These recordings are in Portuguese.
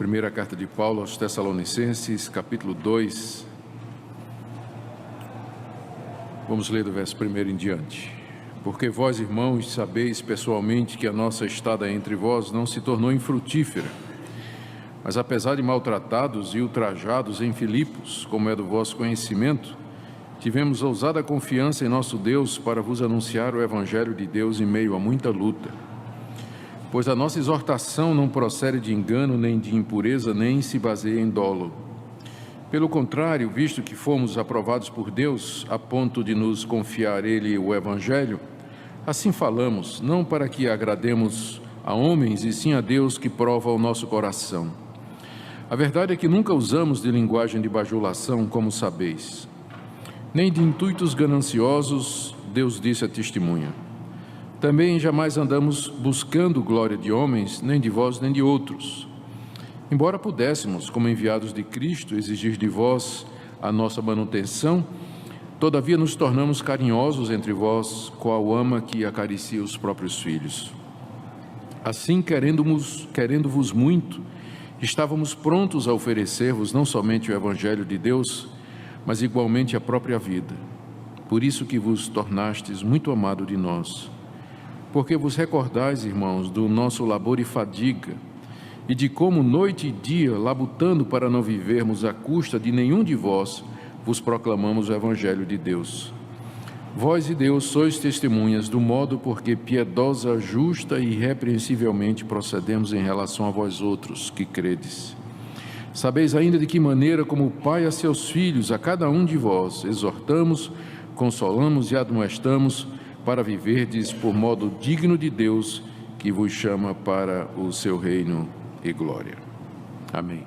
Primeira carta de Paulo aos Tessalonicenses, capítulo 2. Vamos ler do verso 1 em diante. Porque vós, irmãos, sabeis pessoalmente que a nossa estada entre vós não se tornou infrutífera, mas apesar de maltratados e ultrajados em Filipos, como é do vosso conhecimento, tivemos ousada confiança em nosso Deus para vos anunciar o Evangelho de Deus em meio a muita luta. Pois a nossa exortação não procede de engano, nem de impureza, nem se baseia em dolo. Pelo contrário, visto que fomos aprovados por Deus, a ponto de nos confiar Ele o Evangelho, assim falamos, não para que agrademos a homens, e sim a Deus que prova o nosso coração. A verdade é que nunca usamos de linguagem de bajulação, como sabeis, nem de intuitos gananciosos, Deus disse a testemunha. Também jamais andamos buscando glória de homens, nem de vós, nem de outros. Embora pudéssemos, como enviados de Cristo, exigir de vós a nossa manutenção, todavia nos tornamos carinhosos entre vós, qual ama que acaricia os próprios filhos. Assim, querendo-vos muito, estávamos prontos a oferecer-vos não somente o Evangelho de Deus, mas igualmente a própria vida. Por isso que vos tornastes muito amado de nós. Porque vos recordais, irmãos, do nosso labor e fadiga, e de como noite e dia, labutando para não vivermos à custa de nenhum de vós, vos proclamamos o Evangelho de Deus. Vós e Deus sois testemunhas do modo porque piedosa, justa e irrepreensivelmente procedemos em relação a vós outros que credes. Sabeis ainda de que maneira, como o Pai a seus filhos, a cada um de vós, exortamos, consolamos e admoestamos, para viverdes por modo digno de Deus, que vos chama para o seu reino e glória. Amém.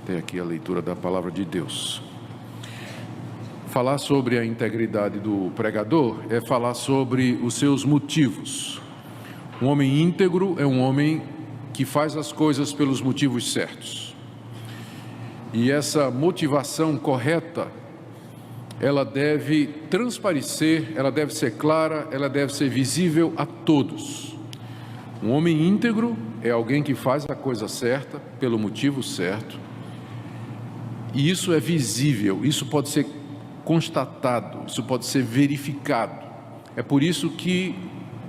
Até aqui a leitura da palavra de Deus. Falar sobre a integridade do pregador é falar sobre os seus motivos. Um homem íntegro é um homem que faz as coisas pelos motivos certos. E essa motivação correta, ela deve transparecer, ela deve ser clara, ela deve ser visível a todos. Um homem íntegro é alguém que faz a coisa certa, pelo motivo certo, e isso é visível, isso pode ser constatado, isso pode ser verificado. É por isso que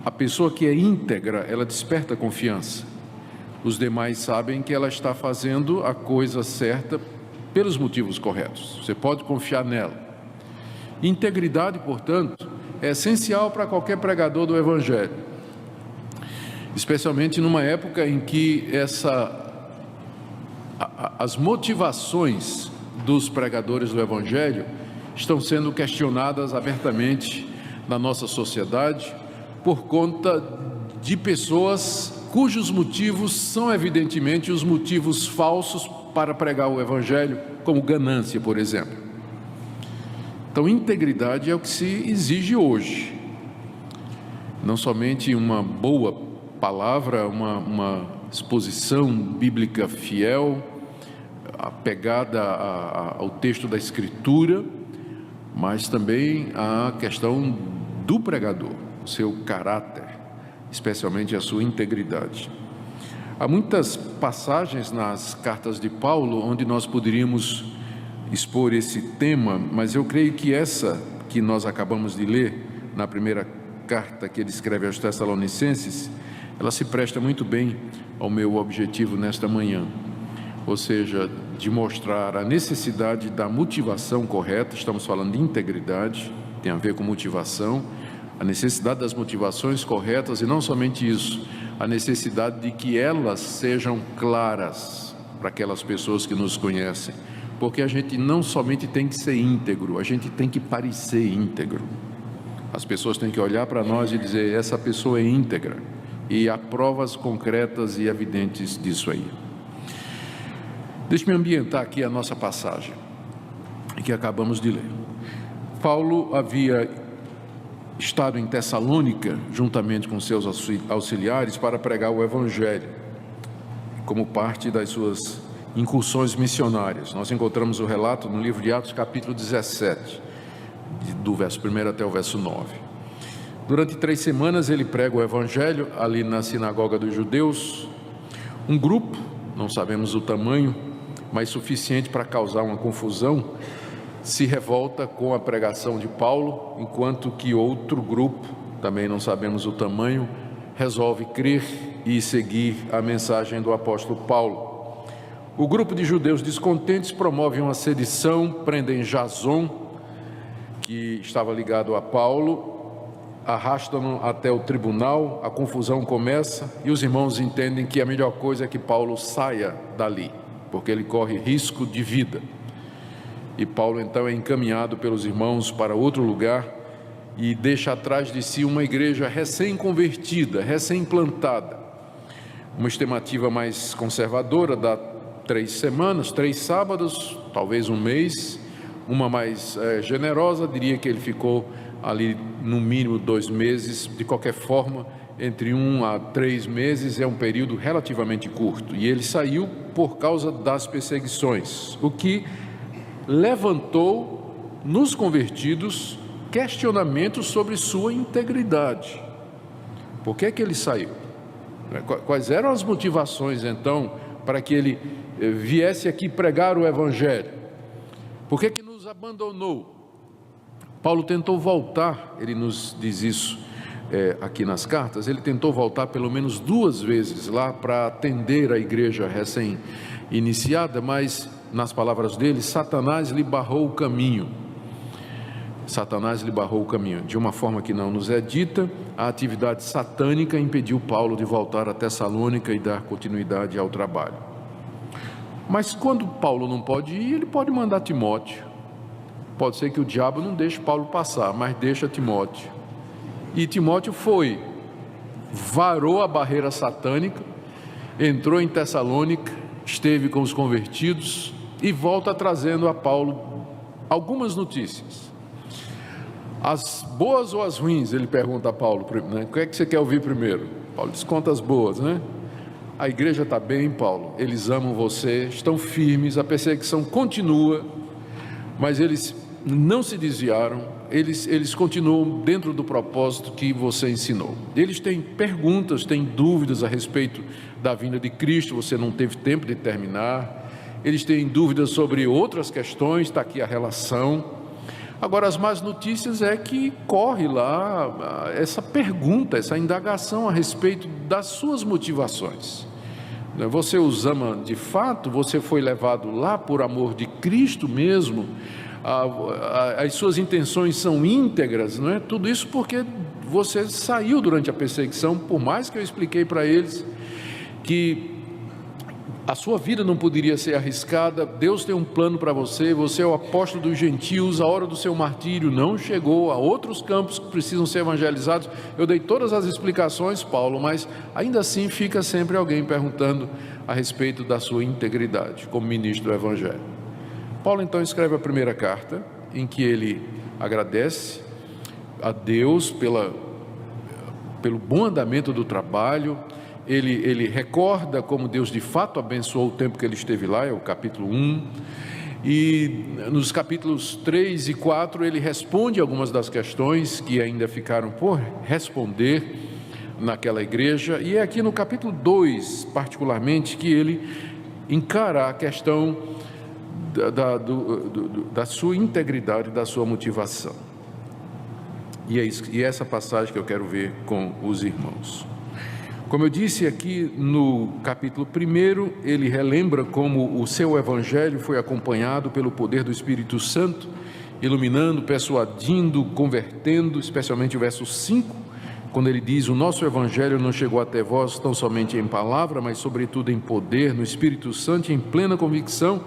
a pessoa que é íntegra, ela desperta confiança. Os demais sabem que ela está fazendo a coisa certa pelos motivos corretos, você pode confiar nela. Integridade, portanto, é essencial para qualquer pregador do Evangelho, especialmente numa época em que as motivações dos pregadores do Evangelho estão sendo questionadas abertamente na nossa sociedade por conta de pessoas cujos motivos são evidentemente os motivos falsos para pregar o Evangelho, como ganância, por exemplo. Então, integridade é o que se exige hoje. Não somente uma boa palavra, uma exposição bíblica fiel, apegada ao texto da Escritura, mas também a questão do pregador, o seu caráter, especialmente a sua integridade. Há muitas passagens nas cartas de Paulo onde nós poderíamos expor esse tema, mas eu creio que essa que nós acabamos de ler, na primeira carta que ele escreve aos Tessalonicenses, ela se presta muito bem ao meu objetivo nesta manhã, ou seja, de mostrar a necessidade da motivação correta. Estamos falando de integridade, tem a ver com motivação, a necessidade das motivações corretas, e não somente isso, a necessidade de que elas sejam claras para aquelas pessoas que nos conhecem, porque a gente não somente tem que ser íntegro, a gente tem que parecer íntegro. As pessoas têm que olhar para nós e dizer, essa pessoa é íntegra, e há provas concretas e evidentes disso aí. Deixe-me ambientar aqui a nossa passagem, que acabamos de ler. Paulo havia estado em Tessalônica, juntamente com seus auxiliares, para pregar o Evangelho, como parte das suas incursões missionárias. Nós encontramos o relato no livro de Atos, capítulo 17, do verso 1 até o verso 9. Durante 3 semanas ele prega o Evangelho ali na sinagoga dos judeus. Um grupo não sabemos o tamanho, mas suficiente para causar uma confusão, se revolta com a pregação de Paulo, enquanto que outro grupo, também não sabemos o tamanho, resolve crer e seguir a mensagem do apóstolo Paulo. O grupo de judeus descontentes promove uma sedição, prendem Jason, que estava ligado a Paulo, arrastam-no até o tribunal, a confusão começa e os irmãos entendem que a melhor coisa é que Paulo saia dali, porque ele corre risco de vida. E Paulo então é encaminhado pelos irmãos para outro lugar e deixa atrás de si uma igreja recém-convertida, recém-plantada. Uma estimativa mais conservadora dá 3 semanas, 3 sábados, talvez um mês. Uma mais generosa diria que ele ficou ali no mínimo 2 meses. De qualquer forma, entre 1 a 3 meses é um período relativamente curto. E ele saiu por causa das perseguições, o que levantou nos convertidos questionamentos sobre sua integridade. Por que ele saiu? Quais eram as motivações então para que ele viesse aqui pregar o Evangelho? Por que nos abandonou? Paulo tentou voltar, ele nos diz isso aqui nas cartas, ele tentou voltar pelo menos 2 vezes lá para atender a igreja recém-iniciada, mas nas palavras dele, Satanás lhe barrou o caminho. Satanás lhe barrou o caminho. De uma forma que não nos é dita, a atividade satânica impediu Paulo de voltar a Tessalônica e dar continuidade ao trabalho. Mas quando Paulo não pode ir, ele pode mandar Timóteo. Pode ser que o diabo não deixe Paulo passar, mas deixa Timóteo. E Timóteo foi, varou a barreira satânica, entrou em Tessalônica, esteve com os convertidos e volta trazendo a Paulo algumas notícias. As boas ou as ruins? Ele pergunta a Paulo, né? O que é que você quer ouvir primeiro? Paulo diz, conta as boas, né? A igreja está bem, Paulo, eles amam você, estão firmes, a perseguição continua, mas eles não se desviaram, eles continuam dentro do propósito que você ensinou. Eles têm perguntas, têm dúvidas a respeito da vinda de Cristo, você não teve tempo de terminar. Eles têm dúvidas sobre outras questões, está aqui a relação. Agora, as más notícias é que corre lá essa pergunta, essa indagação a respeito das suas motivações. Você os ama de fato? Você foi levado lá por amor de Cristo mesmo? As suas intenções são íntegras, não é? Tudo isso porque você saiu durante a perseguição, por mais que eu expliquei para eles que a sua vida não poderia ser arriscada. Deus tem um plano para você, você é o apóstolo dos gentios, a hora do seu martírio não chegou, há outros campos que precisam ser evangelizados. Eu dei todas as explicações, Paulo, mas ainda assim fica sempre alguém perguntando a respeito da sua integridade como ministro do Evangelho. Paulo então escreve a primeira carta, em que ele agradece a Deus pelo bom andamento do trabalho. Ele recorda como Deus de fato abençoou o tempo que ele esteve lá, é o capítulo 1, e nos capítulos 3 e 4 ele responde algumas das questões que ainda ficaram por responder naquela igreja, e é aqui no capítulo 2, particularmente, que ele encara a questão da sua integridade, da sua motivação. E é essa passagem que eu quero ver com os irmãos. Como eu disse aqui no capítulo 1, ele relembra como o seu evangelho foi acompanhado pelo poder do Espírito Santo, iluminando, persuadindo, convertendo, especialmente o verso 5, quando ele diz: o nosso evangelho não chegou até vós tão somente em palavra, mas sobretudo em poder, no Espírito Santo e em plena convicção,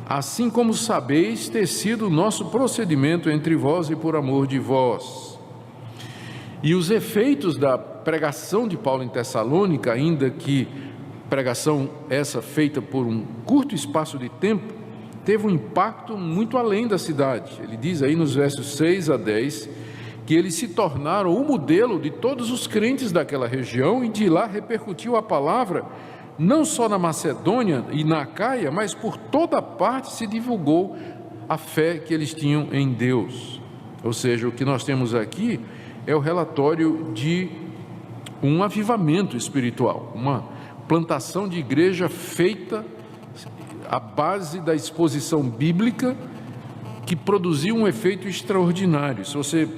assim como sabeis ter sido o nosso procedimento entre vós e por amor de vós. E os efeitos da pregação de Paulo em Tessalônica, ainda que pregação essa feita por um curto espaço de tempo, teve um impacto muito além da cidade. Ele diz aí nos versos 6 a 10, que eles se tornaram o modelo de todos os crentes daquela região, e de lá repercutiu a palavra, não só na Macedônia e na Acaia, mas por toda parte se divulgou a fé que eles tinham em Deus. Ou seja, o que nós temos aqui é o relatório de um avivamento espiritual, plantação de igreja feita à base da exposição bíblica, que produziu um efeito extraordinário. Se você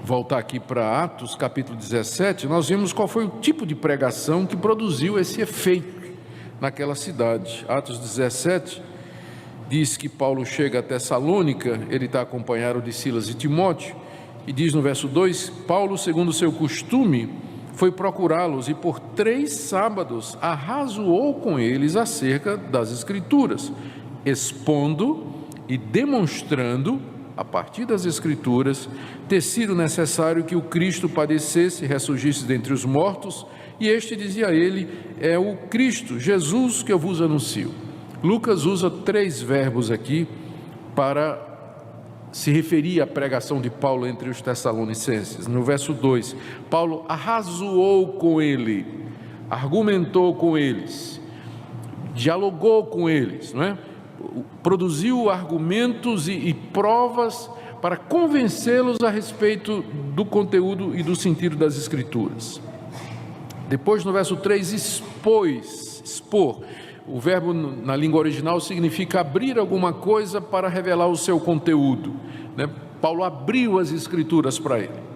voltar aqui para Atos capítulo 17, nós vemos qual foi o tipo de pregação que produziu esse efeito naquela cidade. Atos 17 diz que Paulo chega a Tessalônica, ele está acompanhado de Silas e Timóteo, e diz no verso 2: Paulo, segundo o seu costume, foi procurá-los e por 3 sábados arrazoou com eles acerca das Escrituras, expondo e demonstrando, a partir das Escrituras, ter sido necessário que o Cristo padecesse, ressurgisse dentre os mortos, e este dizia a ele: é o Cristo, Jesus, que eu vos anuncio. Lucas usa 3 verbos aqui para se referir à pregação de Paulo entre os tessalonicenses. No verso 2, Paulo arrazoou com ele, argumentou com eles, dialogou com eles, não é? Produziu argumentos e provas para convencê-los a respeito do conteúdo e do sentido das Escrituras. Depois, no verso 3, expor. O verbo na língua original significa abrir alguma coisa para revelar o seu conteúdo, né? Paulo abriu as Escrituras para ele.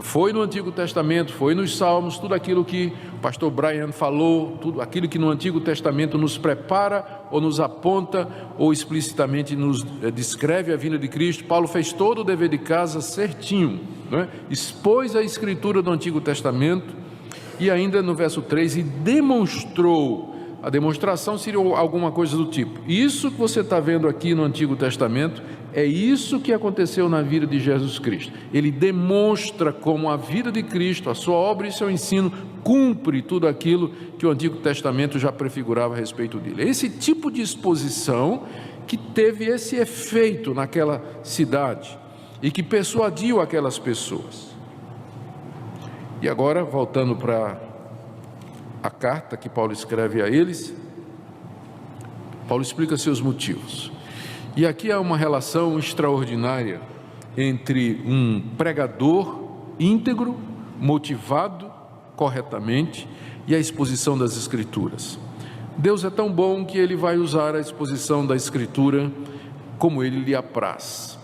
Foi no Antigo Testamento, foi nos Salmos, tudo aquilo que o pastor Brian falou, tudo aquilo que no Antigo Testamento nos prepara ou nos aponta ou explicitamente nos descreve a vinda de Cristo. Paulo fez todo o dever de casa certinho, né? Expôs a Escritura do Antigo Testamento e ainda no verso 3, e demonstrou. A demonstração seria alguma coisa do tipo: isso que você está vendo aqui no Antigo Testamento, é isso que aconteceu na vida de Jesus Cristo. Ele demonstra como a vida de Cristo, a sua obra e seu ensino cumpre tudo aquilo que o Antigo Testamento já prefigurava a respeito dele. Esse tipo de exposição que teve esse efeito naquela cidade e que persuadiu aquelas pessoas. E agora, voltando para a carta que Paulo escreve a eles, Paulo explica seus motivos. E aqui há uma relação extraordinária entre um pregador íntegro, motivado corretamente, e a exposição das Escrituras. Deus é tão bom que Ele vai usar a exposição da Escritura como Ele lhe apraz.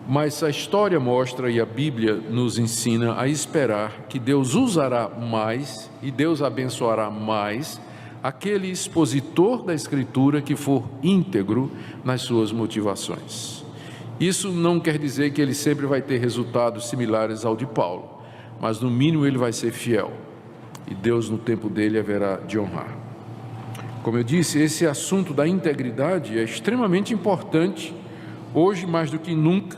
Mas a história mostra e a Bíblia nos ensina a esperar que Deus usará mais e Deus abençoará mais aquele expositor da Escritura que for íntegro nas suas motivações. Isso não quer dizer que ele sempre vai ter resultados similares ao de Paulo, mas no mínimo ele vai ser fiel, e Deus no tempo dele haverá de honrar. Como eu disse, esse assunto da integridade é extremamente importante, hoje mais do que nunca,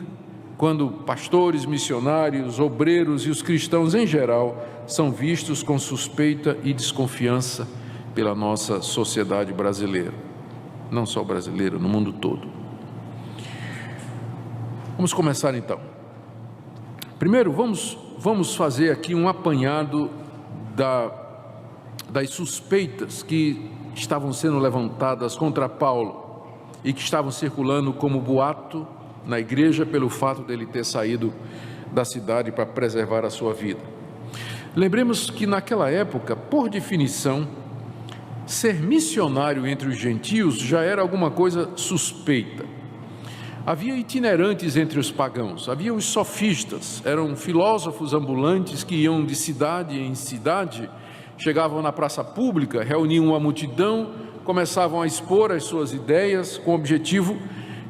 quando pastores, missionários, obreiros e os cristãos em geral são vistos com suspeita e desconfiança pela nossa sociedade brasileira, não só brasileira, no mundo todo. Vamos começar então. Primeiro, vamos fazer aqui um apanhado das suspeitas que estavam sendo levantadas contra Paulo e que estavam circulando como boato na igreja pelo fato dele ter saído da cidade para preservar a sua vida. Lembremos que naquela época, por definição, ser missionário entre os gentios já era alguma coisa suspeita. Havia itinerantes entre os pagãos, havia os sofistas, eram filósofos ambulantes que iam de cidade em cidade, chegavam na praça pública, reuniam uma multidão, começavam a expor as suas ideias com o objetivo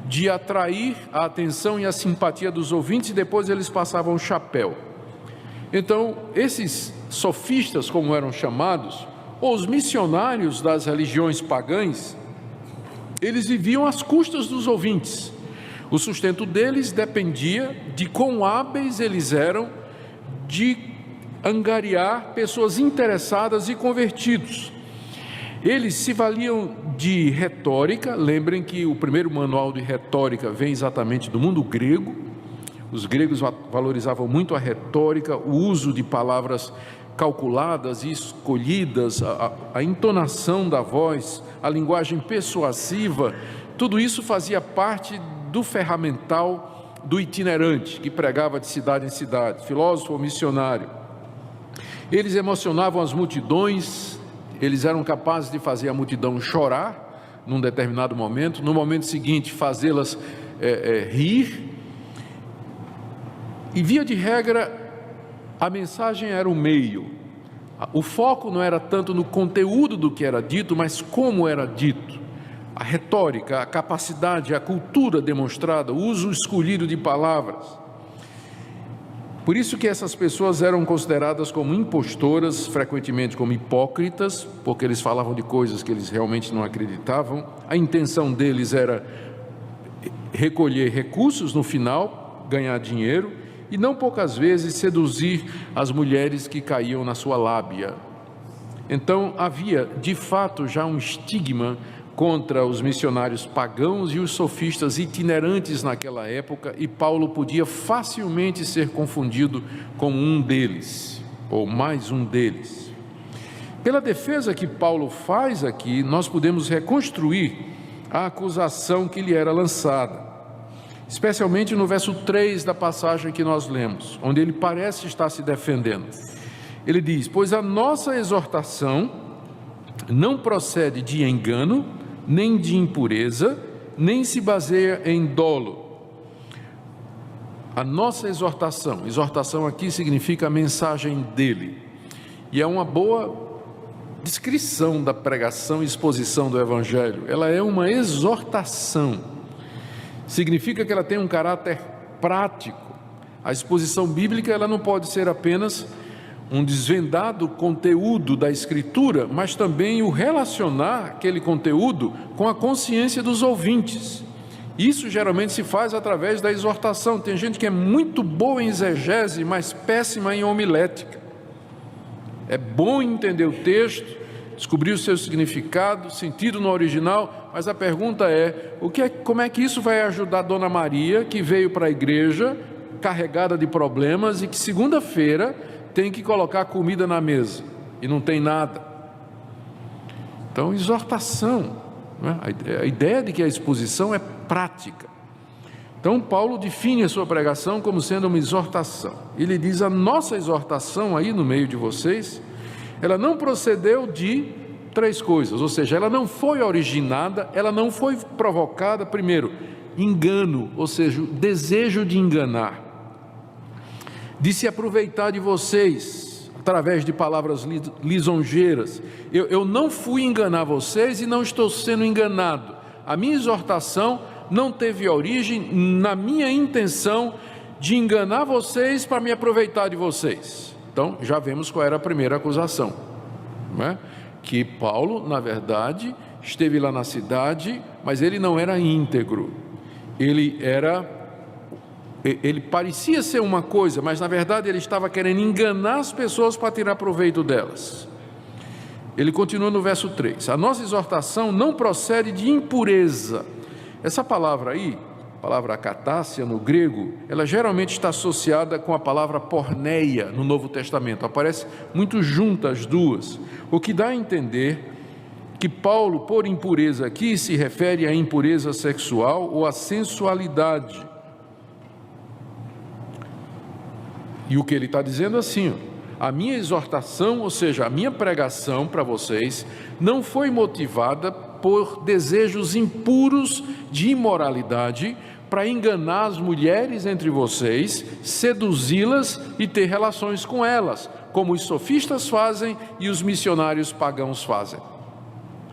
de atrair a atenção e a simpatia dos ouvintes, e depois eles passavam o chapéu. Então, esses sofistas, como eram chamados, ou os missionários das religiões pagãs, eles viviam às custas dos ouvintes. O sustento deles dependia de quão hábeis eles eram de angariar pessoas interessadas e convertidos. Eles se valiam de retórica. Lembrem que o primeiro manual de retórica vem exatamente do mundo grego. Os gregos valorizavam muito a retórica, o uso de palavras calculadas e escolhidas, a entonação da voz, a linguagem persuasiva. Tudo isso fazia parte do ferramental do itinerante, que pregava de cidade em cidade, filósofo ou missionário. Eles emocionavam as multidões, eles eram capazes de fazer a multidão chorar num determinado momento, no momento seguinte fazê-las rir, e via de regra a mensagem era o meio. O foco não era tanto no conteúdo do que era dito, mas como era dito. A retórica, a capacidade, a cultura demonstrada, o uso escolhido de palavras. Por isso que essas pessoas eram consideradas como impostoras, frequentemente como hipócritas, porque eles falavam de coisas que eles realmente não acreditavam. A intenção deles era recolher recursos no final, ganhar dinheiro, e não poucas vezes seduzir as mulheres que caíam na sua lábia. Então havia de fato já um estigma contra os missionários pagãos e os sofistas itinerantes naquela época, e Paulo podia facilmente ser confundido com um deles, ou mais um deles. Pela defesa que Paulo faz aqui, nós podemos reconstruir a acusação que lhe era lançada, especialmente no verso 3 da passagem que nós lemos, onde ele parece estar se defendendo. Ele diz: pois a nossa exortação não procede de engano, nem de impureza, nem se baseia em dolo. A nossa exortação aqui significa a mensagem dele, e é uma boa descrição da pregação e exposição do Evangelho. Ela é uma exortação, significa que ela tem um caráter prático. A exposição bíblica ela não pode ser apenas um desvendado conteúdo da Escritura, mas também o relacionar aquele conteúdo com a consciência dos ouvintes. Isso geralmente se faz através da exortação. Tem gente que é muito boa em exegese, mas péssima em homilética. É bom entender o texto, descobrir o seu significado, sentido no original, mas a pergunta é, como é que isso vai ajudar a Dona Maria, que veio para a igreja carregada de problemas e que segunda-feira tem que colocar comida na mesa e não tem nada? Então, exortação, né? A ideia de que a exposição é prática. Então, Paulo define a sua pregação como sendo uma exortação. Ele diz: a nossa exortação aí no meio de vocês, ela não procedeu de três coisas, ou seja, ela não foi originada, ela não foi provocada, primeiro, engano, ou seja, o desejo de enganar, de se aproveitar de vocês através de palavras lisonjeiras. Eu não fui enganar vocês e não estou sendo enganado. A minha exortação não teve origem na minha intenção de enganar vocês para me aproveitar de vocês. Então, já vemos qual era a primeira acusação, né? Que Paulo, na verdade, esteve lá na cidade, mas ele não era íntegro. Ele parecia ser uma coisa, mas na verdade ele estava querendo enganar as pessoas para tirar proveito delas. Ele continua no verso 3: a nossa exortação não procede de impureza. Essa palavra aí, a palavra akatásia no grego, ela geralmente está associada com a palavra porneia no Novo Testamento, aparece muito juntas as duas, o que dá a entender que Paulo, por impureza aqui, se refere à impureza sexual ou à sensualidade. E o que ele está dizendo assim, a minha exortação, ou seja, a minha pregação para vocês, não foi motivada por desejos impuros de imoralidade, para enganar as mulheres entre vocês, seduzi-las e ter relações com elas, como os sofistas fazem e os missionários pagãos fazem.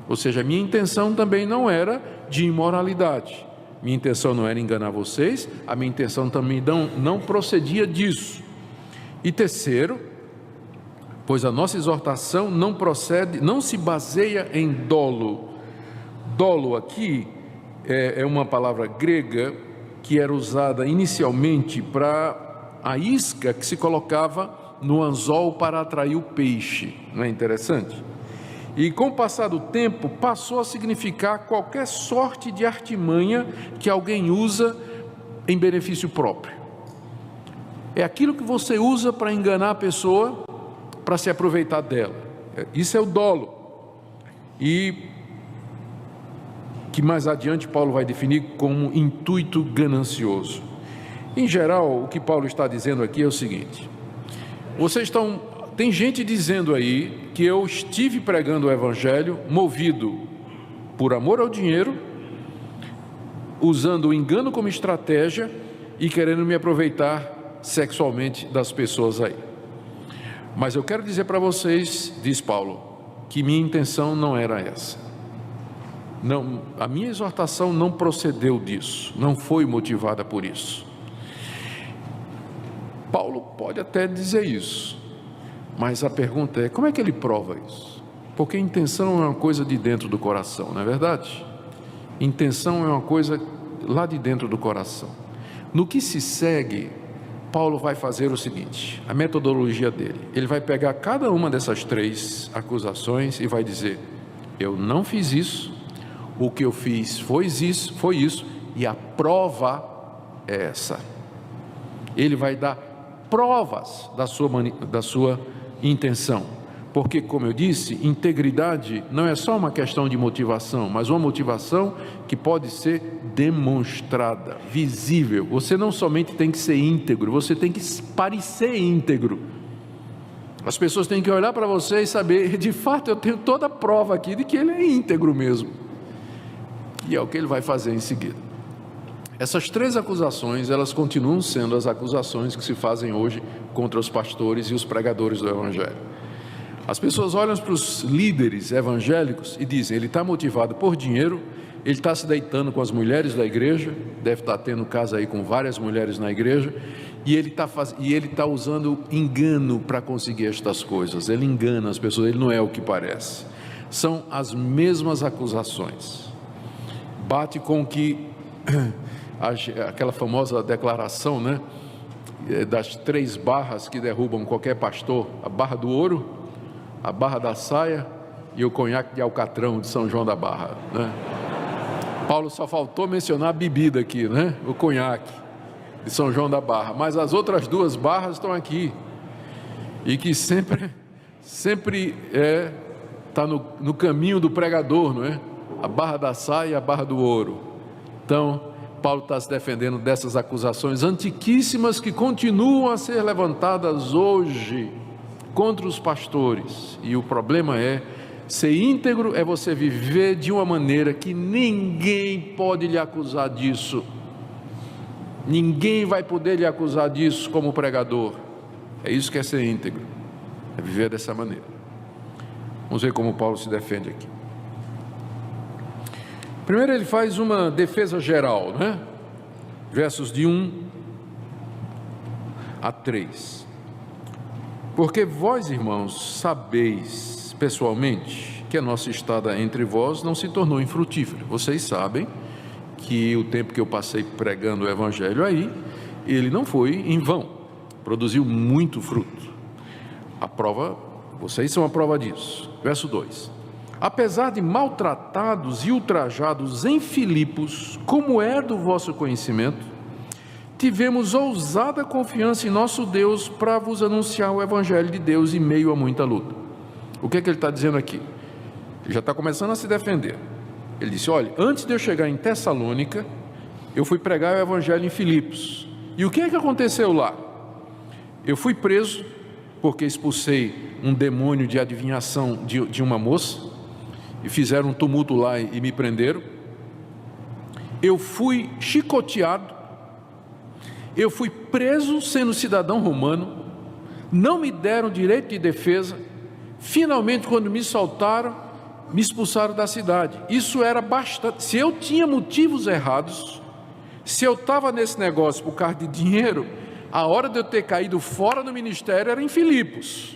Ou seja, a minha intenção também não era de imoralidade, minha intenção não era enganar vocês, a minha intenção também não procedia disso. E terceiro, pois a nossa exortação não se baseia em dolo. Dolo aqui é uma palavra grega que era usada inicialmente para a isca que se colocava no anzol para atrair o peixe. Não é interessante? E com o passar do tempo passou a significar qualquer sorte de artimanha que alguém usa em benefício próprio. É aquilo que você usa para enganar a pessoa, para se aproveitar dela. Isso é o dolo. E que mais adiante Paulo vai definir como intuito ganancioso. Em geral, o que Paulo está dizendo aqui é o seguinte: vocês estão tem gente dizendo aí que eu estive pregando o Evangelho movido por amor ao dinheiro, usando o engano como estratégia e querendo me aproveitar sexualmente das pessoas aí. Mas eu quero dizer para vocês, diz Paulo, que minha intenção não era essa. Não, a minha exortação não procedeu disso, não foi motivada por isso. Paulo pode até dizer isso, mas a pergunta é, como é que ele prova isso? Porque intenção é uma coisa de dentro do coração, não é verdade? Intenção é uma coisa lá de dentro do coração. No que se segue, Paulo vai fazer o seguinte, a metodologia dele, ele vai pegar cada uma dessas 3 acusações e vai dizer, eu não fiz isso, o que eu fiz foi isso, e a prova é essa. Ele vai dar provas da sua intenção, porque, como eu disse, integridade não é só uma questão de motivação, mas uma motivação que pode ser demonstrada, visível. Você não somente tem que ser íntegro, você tem que parecer íntegro. As pessoas têm que olhar para você e saber, de fato, eu tenho toda a prova aqui de que ele é íntegro mesmo. E é o que ele vai fazer em seguida. Essas 3 acusações, elas continuam sendo as acusações que se fazem hoje contra os pastores e os pregadores do Evangelho. As pessoas olham para os líderes evangélicos e dizem, ele está motivado por dinheiro, ele está se deitando com as mulheres da igreja, deve estar tendo casa aí com várias mulheres na igreja, e ele está usando engano para conseguir estas coisas, ele engana as pessoas, ele não é o que parece. São as mesmas acusações. Bate com que aquela famosa declaração, né, das 3 barras que derrubam qualquer pastor, a barra do ouro, a barra da saia e o conhaque de alcatrão de São João da Barra, né? Paulo só faltou mencionar a bebida aqui, né? O conhaque de São João da Barra, mas as outras 2 barras estão aqui, e que sempre está no caminho do pregador, não é? A barra da saia e a barra do ouro. Então, Paulo está se defendendo dessas acusações antiquíssimas que continuam a ser levantadas hoje contra os pastores. E o problema é, ser íntegro é você viver de uma maneira que ninguém pode lhe acusar disso. Ninguém vai poder lhe acusar disso como pregador. É isso que é ser íntegro, é viver dessa maneira. Vamos ver como Paulo se defende aqui. Primeiro ele faz uma defesa geral, né? Versos de 1 a 3. Porque vós, irmãos, sabeis pessoalmente que a nossa estada entre vós não se tornou infrutífera. Vocês sabem que o tempo que eu passei pregando o Evangelho aí, ele não foi em vão, produziu muito fruto. A prova, vocês são a prova disso. Verso 2. Apesar de maltratados e ultrajados em Filipos, como é do vosso conhecimento, tivemos ousada confiança em nosso Deus para vos anunciar o Evangelho de Deus em meio a muita luta. O que é que ele está dizendo aqui? Ele já está começando a se defender. Ele disse, olha, antes de eu chegar em Tessalônica, eu fui pregar o Evangelho em Filipos. E o que é que aconteceu lá? Eu fui preso porque expulsei um demônio de adivinhação de uma moça, e fizeram um tumulto lá e me prenderam. Eu fui chicoteado, eu fui preso sendo cidadão romano, não me deram direito de defesa, finalmente quando me soltaram, me expulsaram da cidade. Isso era bastante. Se eu tinha motivos errados, se eu estava nesse negócio por causa de dinheiro, a hora de eu ter caído fora do ministério era em Filipos.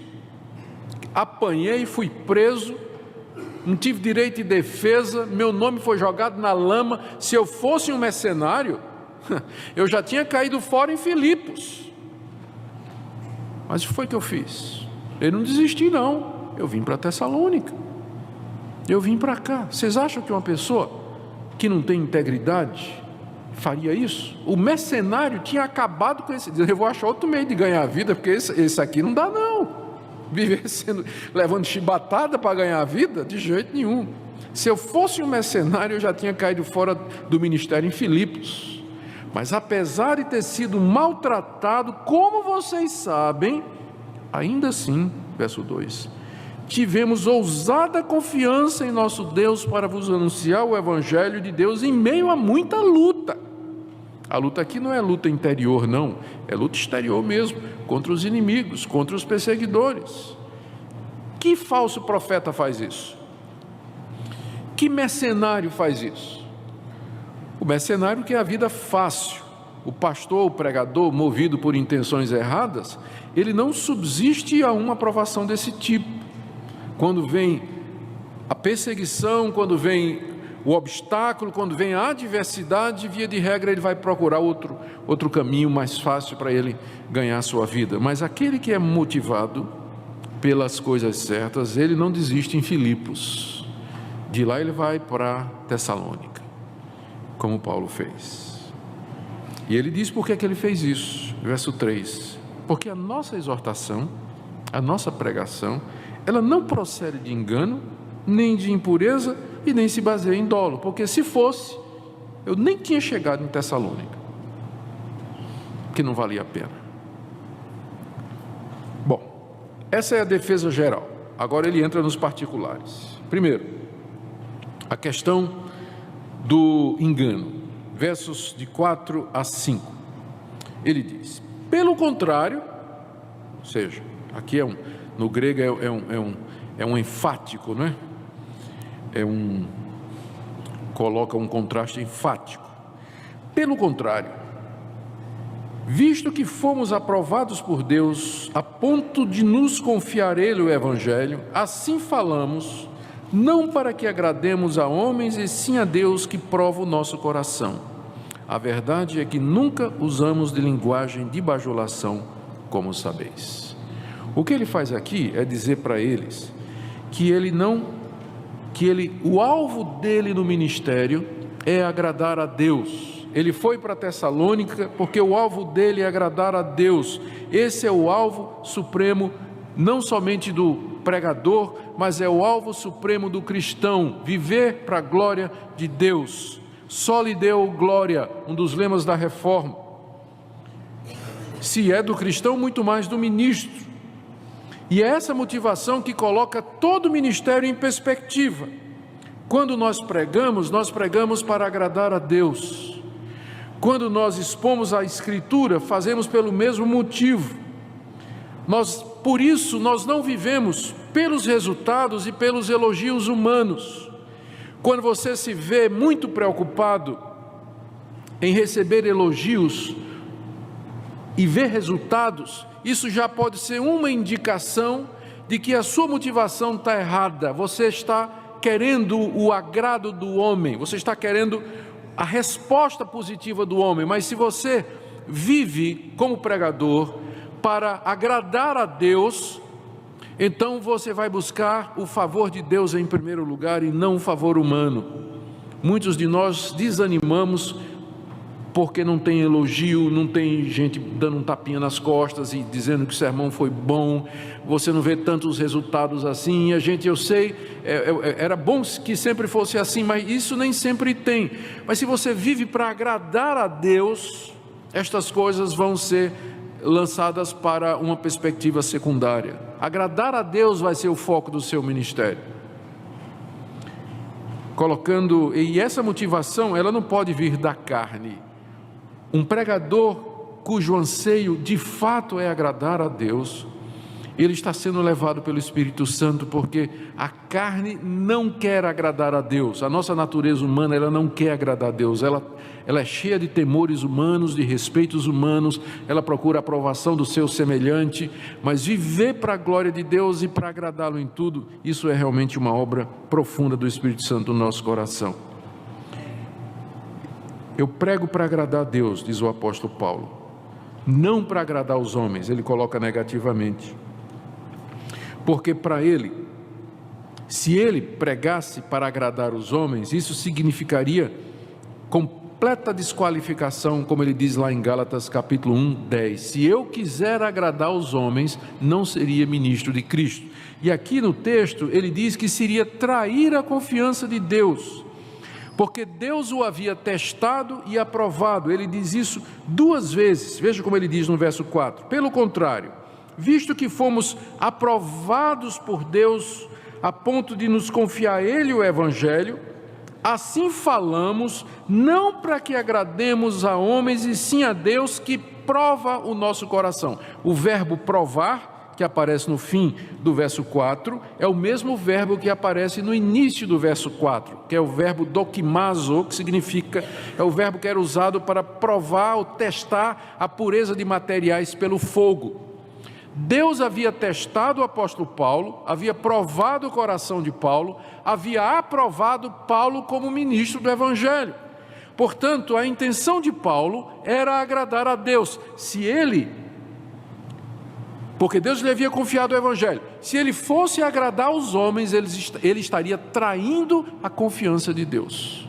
Apanhei, fui preso, não tive direito de defesa, meu nome foi jogado na lama. Se eu fosse um mercenário, eu já tinha caído fora em Filipos. Mas o que foi que eu fiz? Eu não desisti não, eu vim para Tessalônica, eu vim para cá. Vocês acham que uma pessoa que não tem integridade faria isso? O mercenário tinha acabado com esse, eu vou achar outro meio de ganhar a vida, porque esse aqui não dá não. Viver levando chibatada para ganhar a vida? De jeito nenhum. Se eu fosse um mercenário, eu já tinha caído fora do ministério em Filipos. Mas apesar de ter sido maltratado, como vocês sabem, ainda assim verso 2. Tivemos ousada confiança em nosso Deus para vos anunciar o Evangelho de Deus em meio a muita luta. A luta aqui não é luta interior, não, é luta exterior mesmo, contra os inimigos, contra os perseguidores. Que falso profeta faz isso? Que mercenário faz isso? O mercenário quer a vida fácil. O pastor, o pregador, movido por intenções erradas, ele não subsiste a uma provação desse tipo. Quando vem a perseguição, quando vem o obstáculo, quando vem a adversidade, via de regra ele vai procurar outro caminho mais fácil para ele ganhar a sua vida. Mas aquele que é motivado pelas coisas certas, ele não desiste em Filipos. De lá ele vai para Tessalônica, como Paulo fez. E ele diz por que ele fez isso, verso 3. Porque a nossa exortação, a nossa pregação, ela não procede de engano, nem de impureza e nem se baseia em dolo, porque se fosse, eu nem tinha chegado em Tessalônica, que não valia a pena. Bom, essa é a defesa geral. Agora ele entra nos particulares. Primeiro, a questão do engano, versos de 4 a 5. Ele diz: pelo contrário, ou seja, aqui no grego é um enfático, não é? Coloca um contraste enfático. Pelo contrário, visto que fomos aprovados por Deus a ponto de nos confiar Ele o Evangelho, assim falamos, não para que agrademos a homens, e sim a Deus que prova o nosso coração. A verdade é que nunca usamos de linguagem de bajulação, como sabeis. O que ele faz aqui é dizer para eles que o alvo dele no ministério é agradar a Deus. Ele foi para Tessalônica porque o alvo dele é agradar a Deus. Esse é o alvo supremo, não somente do pregador, mas é o alvo supremo do cristão, viver para a glória de Deus. Só lhe deu glória, um dos lemas da reforma. Se é do cristão, muito mais do ministro. E é essa motivação que coloca todo o ministério em perspectiva. Quando nós pregamos para agradar a Deus. Quando nós expomos a Escritura, fazemos pelo mesmo motivo. Por isso, nós não vivemos pelos resultados e pelos elogios humanos. Quando você se vê muito preocupado em receber elogios e ver resultados, isso já pode ser uma indicação de que a sua motivação está errada. Você está querendo o agrado do homem, você está querendo a resposta positiva do homem, mas se você vive como pregador para agradar a Deus, então você vai buscar o favor de Deus em primeiro lugar e não o favor humano. Muitos de nós desanimamos porque não tem elogio, não tem gente dando um tapinha nas costas e dizendo que o sermão foi bom, você não vê tantos resultados assim. Eu sei, era bom que sempre fosse assim, mas isso nem sempre tem. Mas se você vive para agradar a Deus, estas coisas vão ser lançadas para uma perspectiva secundária. Agradar a Deus vai ser o foco do seu ministério. E essa motivação, ela não pode vir da carne. Um pregador cujo anseio de fato é agradar a Deus, ele está sendo levado pelo Espírito Santo, porque a carne não quer agradar a Deus. A nossa natureza humana, ela não quer agradar a Deus, ela é cheia de temores humanos, de respeitos humanos, ela procura a aprovação do seu semelhante, mas viver para a glória de Deus e para agradá-lo em tudo, isso é realmente uma obra profunda do Espírito Santo no nosso coração. Eu prego para agradar a Deus, diz o apóstolo Paulo, não para agradar os homens. Ele coloca negativamente, porque para ele, se ele pregasse para agradar os homens, isso significaria completa desqualificação, como ele diz lá em Gálatas capítulo 1, 10. Se eu quiser agradar os homens, não seria ministro de Cristo. E aqui no texto ele diz que seria trair a confiança de Deus, porque Deus o havia testado e aprovado. Ele diz isso 2 vezes. Veja como ele diz no verso 4: pelo contrário, visto que fomos aprovados por Deus a ponto de nos confiar a Ele o Evangelho, assim falamos, não para que agrademos a homens, e sim a Deus que prova o nosso coração. O verbo provar, que aparece no fim do verso 4, é o mesmo verbo que aparece no início do verso 4, que é o verbo dokimazo, que significa, é o verbo que era usado para provar ou testar a pureza de materiais pelo fogo. Deus havia testado o apóstolo Paulo, havia provado o coração de Paulo, havia aprovado Paulo como ministro do Evangelho. Portanto, a intenção de Paulo era agradar a Deus. Porque Deus lhe havia confiado o Evangelho. Se ele fosse agradar os homens, ele estaria traindo a confiança de Deus.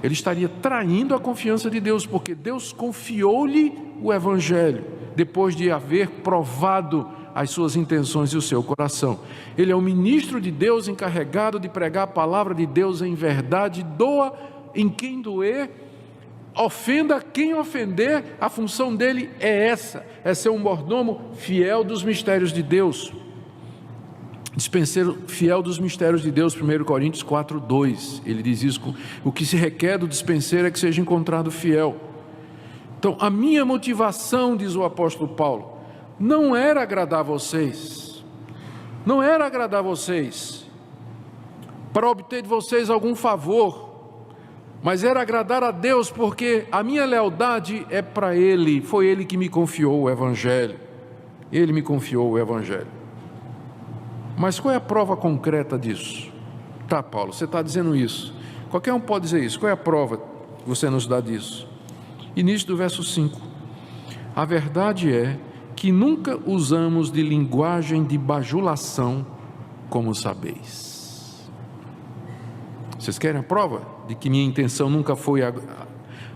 Ele estaria traindo a confiança de Deus, porque Deus confiou-lhe o Evangelho, depois de haver provado as suas intenções e o seu coração. Ele é o ministro de Deus, encarregado de pregar a palavra de Deus em verdade, doa em quem doer, ofenda quem ofender. A função dele é ser um mordomo fiel dos mistérios de Deus, dispenseiro fiel dos mistérios de Deus. 1 Coríntios 4:2, ele diz isso: o que se requer do dispenseiro é que seja encontrado fiel. Então, a minha motivação, diz o apóstolo Paulo, não era agradar vocês, para obter de vocês algum favor, mas era agradar a Deus, porque a minha lealdade é para Ele. Foi Ele que me confiou o Evangelho. Ele me confiou o Evangelho. Mas qual é a prova concreta disso? Tá, Paulo, você está dizendo isso. Qualquer um pode dizer isso. Qual é a prova que você nos dá disso? Início do verso 5. A verdade é que nunca usamos de linguagem de bajulação, como sabeis. Vocês querem a prova de que minha intenção nunca foi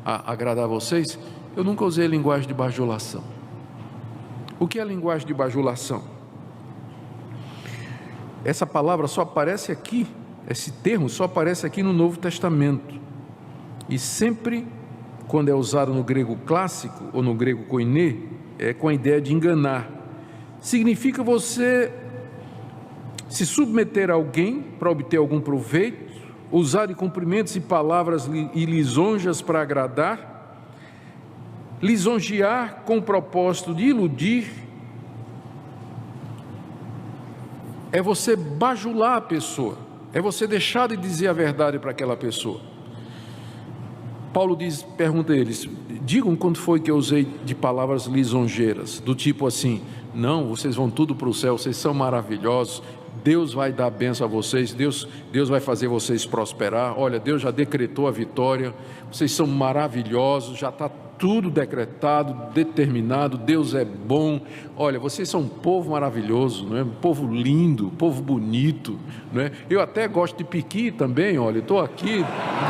agradar vocês? Eu nunca usei linguagem de bajulação. O que é linguagem de bajulação? Essa palavra só aparece aqui, esse termo só aparece aqui no Novo Testamento. E sempre, quando é usado no grego clássico ou no grego koiné, é com a ideia de enganar. Significa você se submeter a alguém para obter algum proveito, usar de cumprimentos e palavras e lisonjas para agradar, lisonjear com o propósito de iludir. É você bajular a pessoa, é você deixar de dizer a verdade para aquela pessoa. Paulo pergunta a eles: digam quando foi que eu usei de palavras lisonjeiras, do tipo assim: não, vocês vão tudo para o céu, vocês são maravilhosos, Deus vai dar bênção a vocês, Deus vai fazer vocês prosperar, olha, Deus já decretou a vitória, vocês são maravilhosos, já está tudo decretado, determinado, Deus é bom, olha, vocês são um povo maravilhoso, não é? Um povo lindo, um povo bonito, não é? Eu até gosto de piqui também, olha, estou aqui,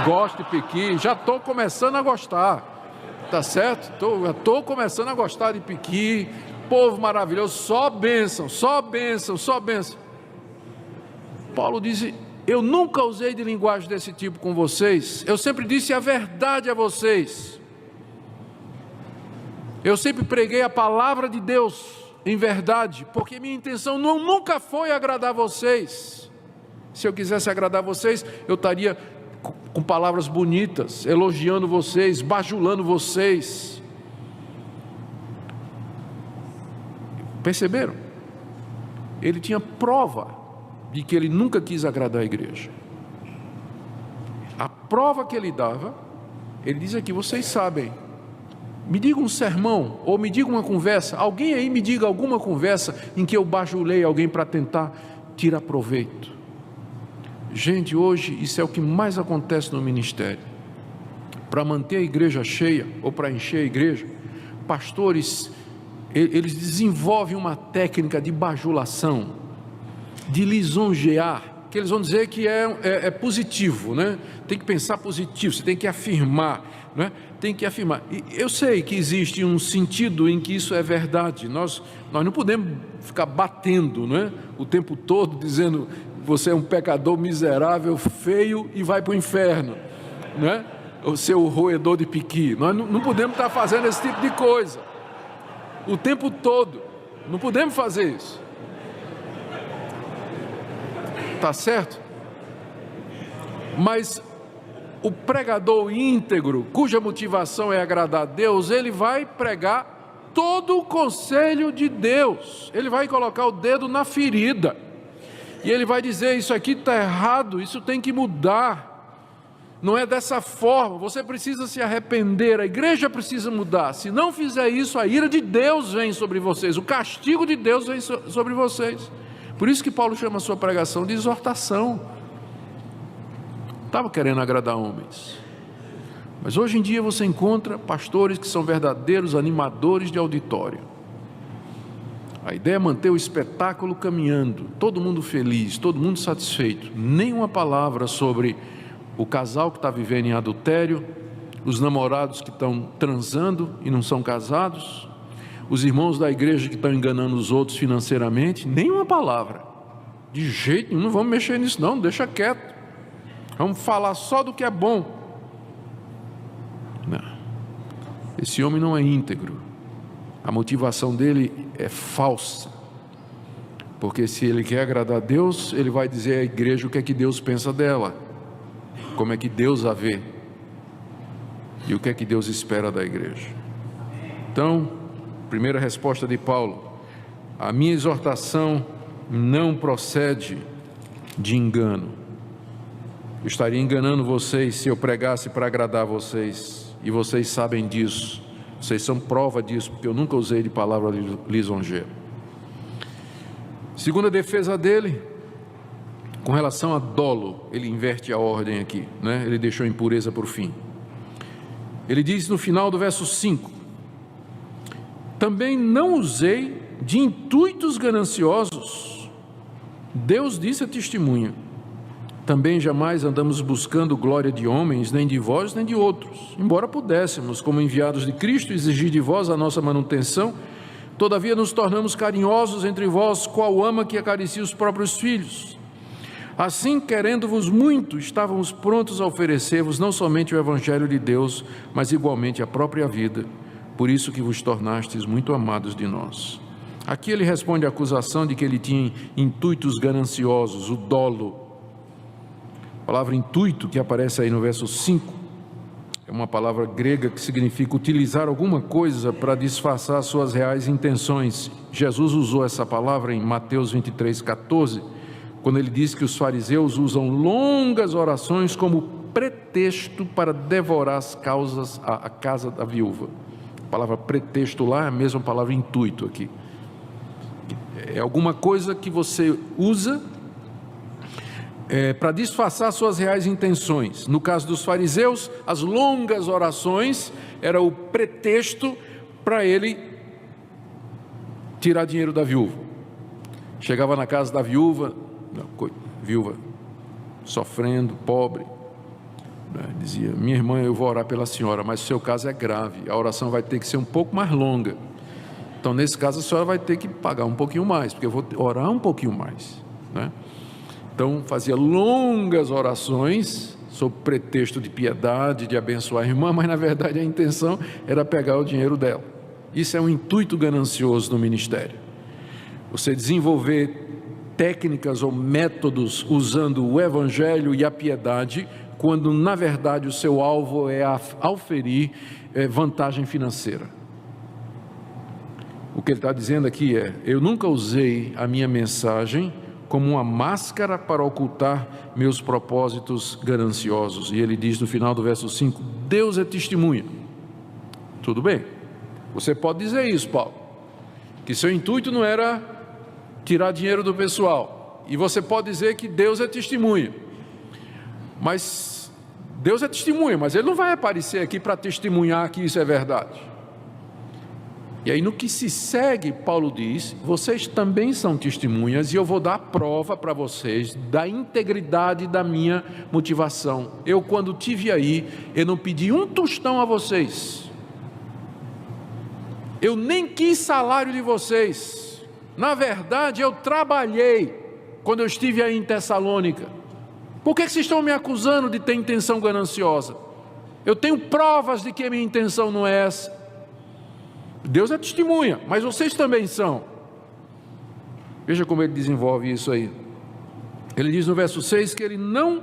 gosto de piqui, já estou começando a gostar, tá certo? Já estou começando a gostar de piqui, povo maravilhoso, só bênção, só bênção, só bênção. Paulo diz: eu nunca usei de linguagem desse tipo com vocês, eu sempre disse a verdade a vocês, eu sempre preguei a palavra de Deus em verdade, porque minha intenção nunca foi agradar vocês. Se eu quisesse agradar vocês, eu estaria com palavras bonitas, elogiando vocês, bajulando vocês. Perceberam? Ele tinha prova de que ele nunca quis agradar a igreja. A prova que ele dava, ele diz aqui: vocês sabem, me diga um sermão, ou me diga uma conversa, alguém aí me diga alguma conversa em que eu bajulei alguém para tentar tirar proveito. Gente, hoje isso é o que mais acontece no ministério. Para manter a igreja cheia, ou para encher a igreja, pastores, eles desenvolvem uma técnica de bajulação, de lisonjear, que eles vão dizer que é positivo, né? Tem que pensar positivo, você tem que afirmar, né? Tem que afirmar. E eu sei que existe um sentido em que isso é verdade. Nós não podemos ficar batendo, né? O tempo todo dizendo: você é um pecador miserável, feio e vai para o inferno, né? O seu roedor de piqui. Nós não podemos estar fazendo esse tipo de coisa o tempo todo. Não podemos fazer isso. Tá certo? Mas o pregador íntegro, cuja motivação é agradar a Deus, ele vai pregar todo o conselho de Deus. Ele vai colocar o dedo na ferida. E ele vai dizer, isso aqui está errado, isso tem que mudar. Não é dessa forma, você precisa se arrepender, a igreja precisa mudar. Se não fizer isso, a ira de Deus vem sobre vocês, o castigo de Deus vem sobre vocês. Por isso que Paulo chama a sua pregação de exortação. Estava querendo agradar homens. Mas hoje em dia você encontra pastores que são verdadeiros animadores de auditório. A ideia é manter o espetáculo caminhando, todo mundo feliz, todo mundo satisfeito. Nenhuma palavra sobre o casal que está vivendo em adultério, os namorados que estão transando e não são casados, os irmãos da igreja que estão enganando os outros financeiramente. Nenhuma palavra. De jeito nenhum, não vamos mexer nisso não, deixa quieto. Vamos falar só do que é bom. Não. Esse homem não é íntegro. A motivação dele é falsa. Porque se ele quer agradar a Deus, ele vai dizer à igreja o que é que Deus pensa dela, como é que Deus a vê e o que é que Deus espera da igreja. Então, primeira resposta de Paulo: a minha exortação não procede de engano. Eu estaria enganando vocês se eu pregasse para agradar vocês, e vocês sabem disso, vocês são prova disso, porque eu nunca usei de palavra lisonjeira. Segunda defesa dele, com relação a dolo, ele inverte a ordem aqui, né? Ele deixou a impureza por fim. Ele diz no final do verso 5: também não usei de intuitos gananciosos. Deus disse a testemunha: também jamais andamos buscando glória de homens, nem de vós, nem de outros, embora pudéssemos, como enviados de Cristo, exigir de vós a nossa manutenção. Todavia nos tornamos carinhosos entre vós, qual ama que acaricia os próprios filhos. Assim, querendo-vos muito, estávamos prontos a oferecer-vos não somente o Evangelho de Deus, mas igualmente a própria vida, por isso que vos tornastes muito amados de nós. Aqui ele responde à acusação de que ele tinha intuitos gananciosos, o dolo. A palavra intuito, que aparece aí no verso 5, é uma palavra grega que significa utilizar alguma coisa para disfarçar suas reais intenções. Jesus usou essa palavra em Mateus 23:14, quando ele diz que os fariseus usam longas orações como pretexto para devorar a casa da viúva. A palavra pretexto lá é a mesma palavra intuito aqui. É alguma coisa que você usa para disfarçar suas reais intenções. No caso dos fariseus, as longas orações era o pretexto para ele tirar dinheiro da viúva. Chegava na casa da viúva sofrendo, pobre, dizia: minha irmã, eu vou orar pela senhora, mas o seu caso é grave, a oração vai ter que ser um pouco mais longa. Então, nesse caso, a senhora vai ter que pagar um pouquinho mais, porque eu vou orar um pouquinho mais, né? Então, fazia longas orações, sob pretexto de piedade, de abençoar a irmã, mas na verdade a intenção era pegar o dinheiro dela. Isso é um intuito ganancioso no ministério. Você desenvolver técnicas ou métodos usando o Evangelho e a piedade, quando na verdade o seu alvo é auferir vantagem financeira. O que ele está dizendo aqui é: eu nunca usei a minha mensagem como uma máscara para ocultar meus propósitos gananciosos. E ele diz no final do verso 5, Deus é testemunha. Tudo bem, você pode dizer isso, Paulo, que seu intuito não era tirar dinheiro do pessoal, e você pode dizer que Deus é testemunha, mas Deus é testemunha, mas Ele não vai aparecer aqui para testemunhar que isso é verdade. E aí no que se segue, Paulo diz, vocês também são testemunhas, e eu vou dar prova para vocês da integridade da minha motivação. Eu, quando estive aí, eu não pedi um tostão a vocês, eu nem quis salário de vocês. Na verdade, eu trabalhei quando eu estive aí em Tessalônica. Por que vocês estão me acusando de ter intenção gananciosa? Eu tenho provas de que a minha intenção não é essa. Deus é testemunha, mas vocês também são. Veja como ele desenvolve isso aí. Ele diz no verso 6 que ele não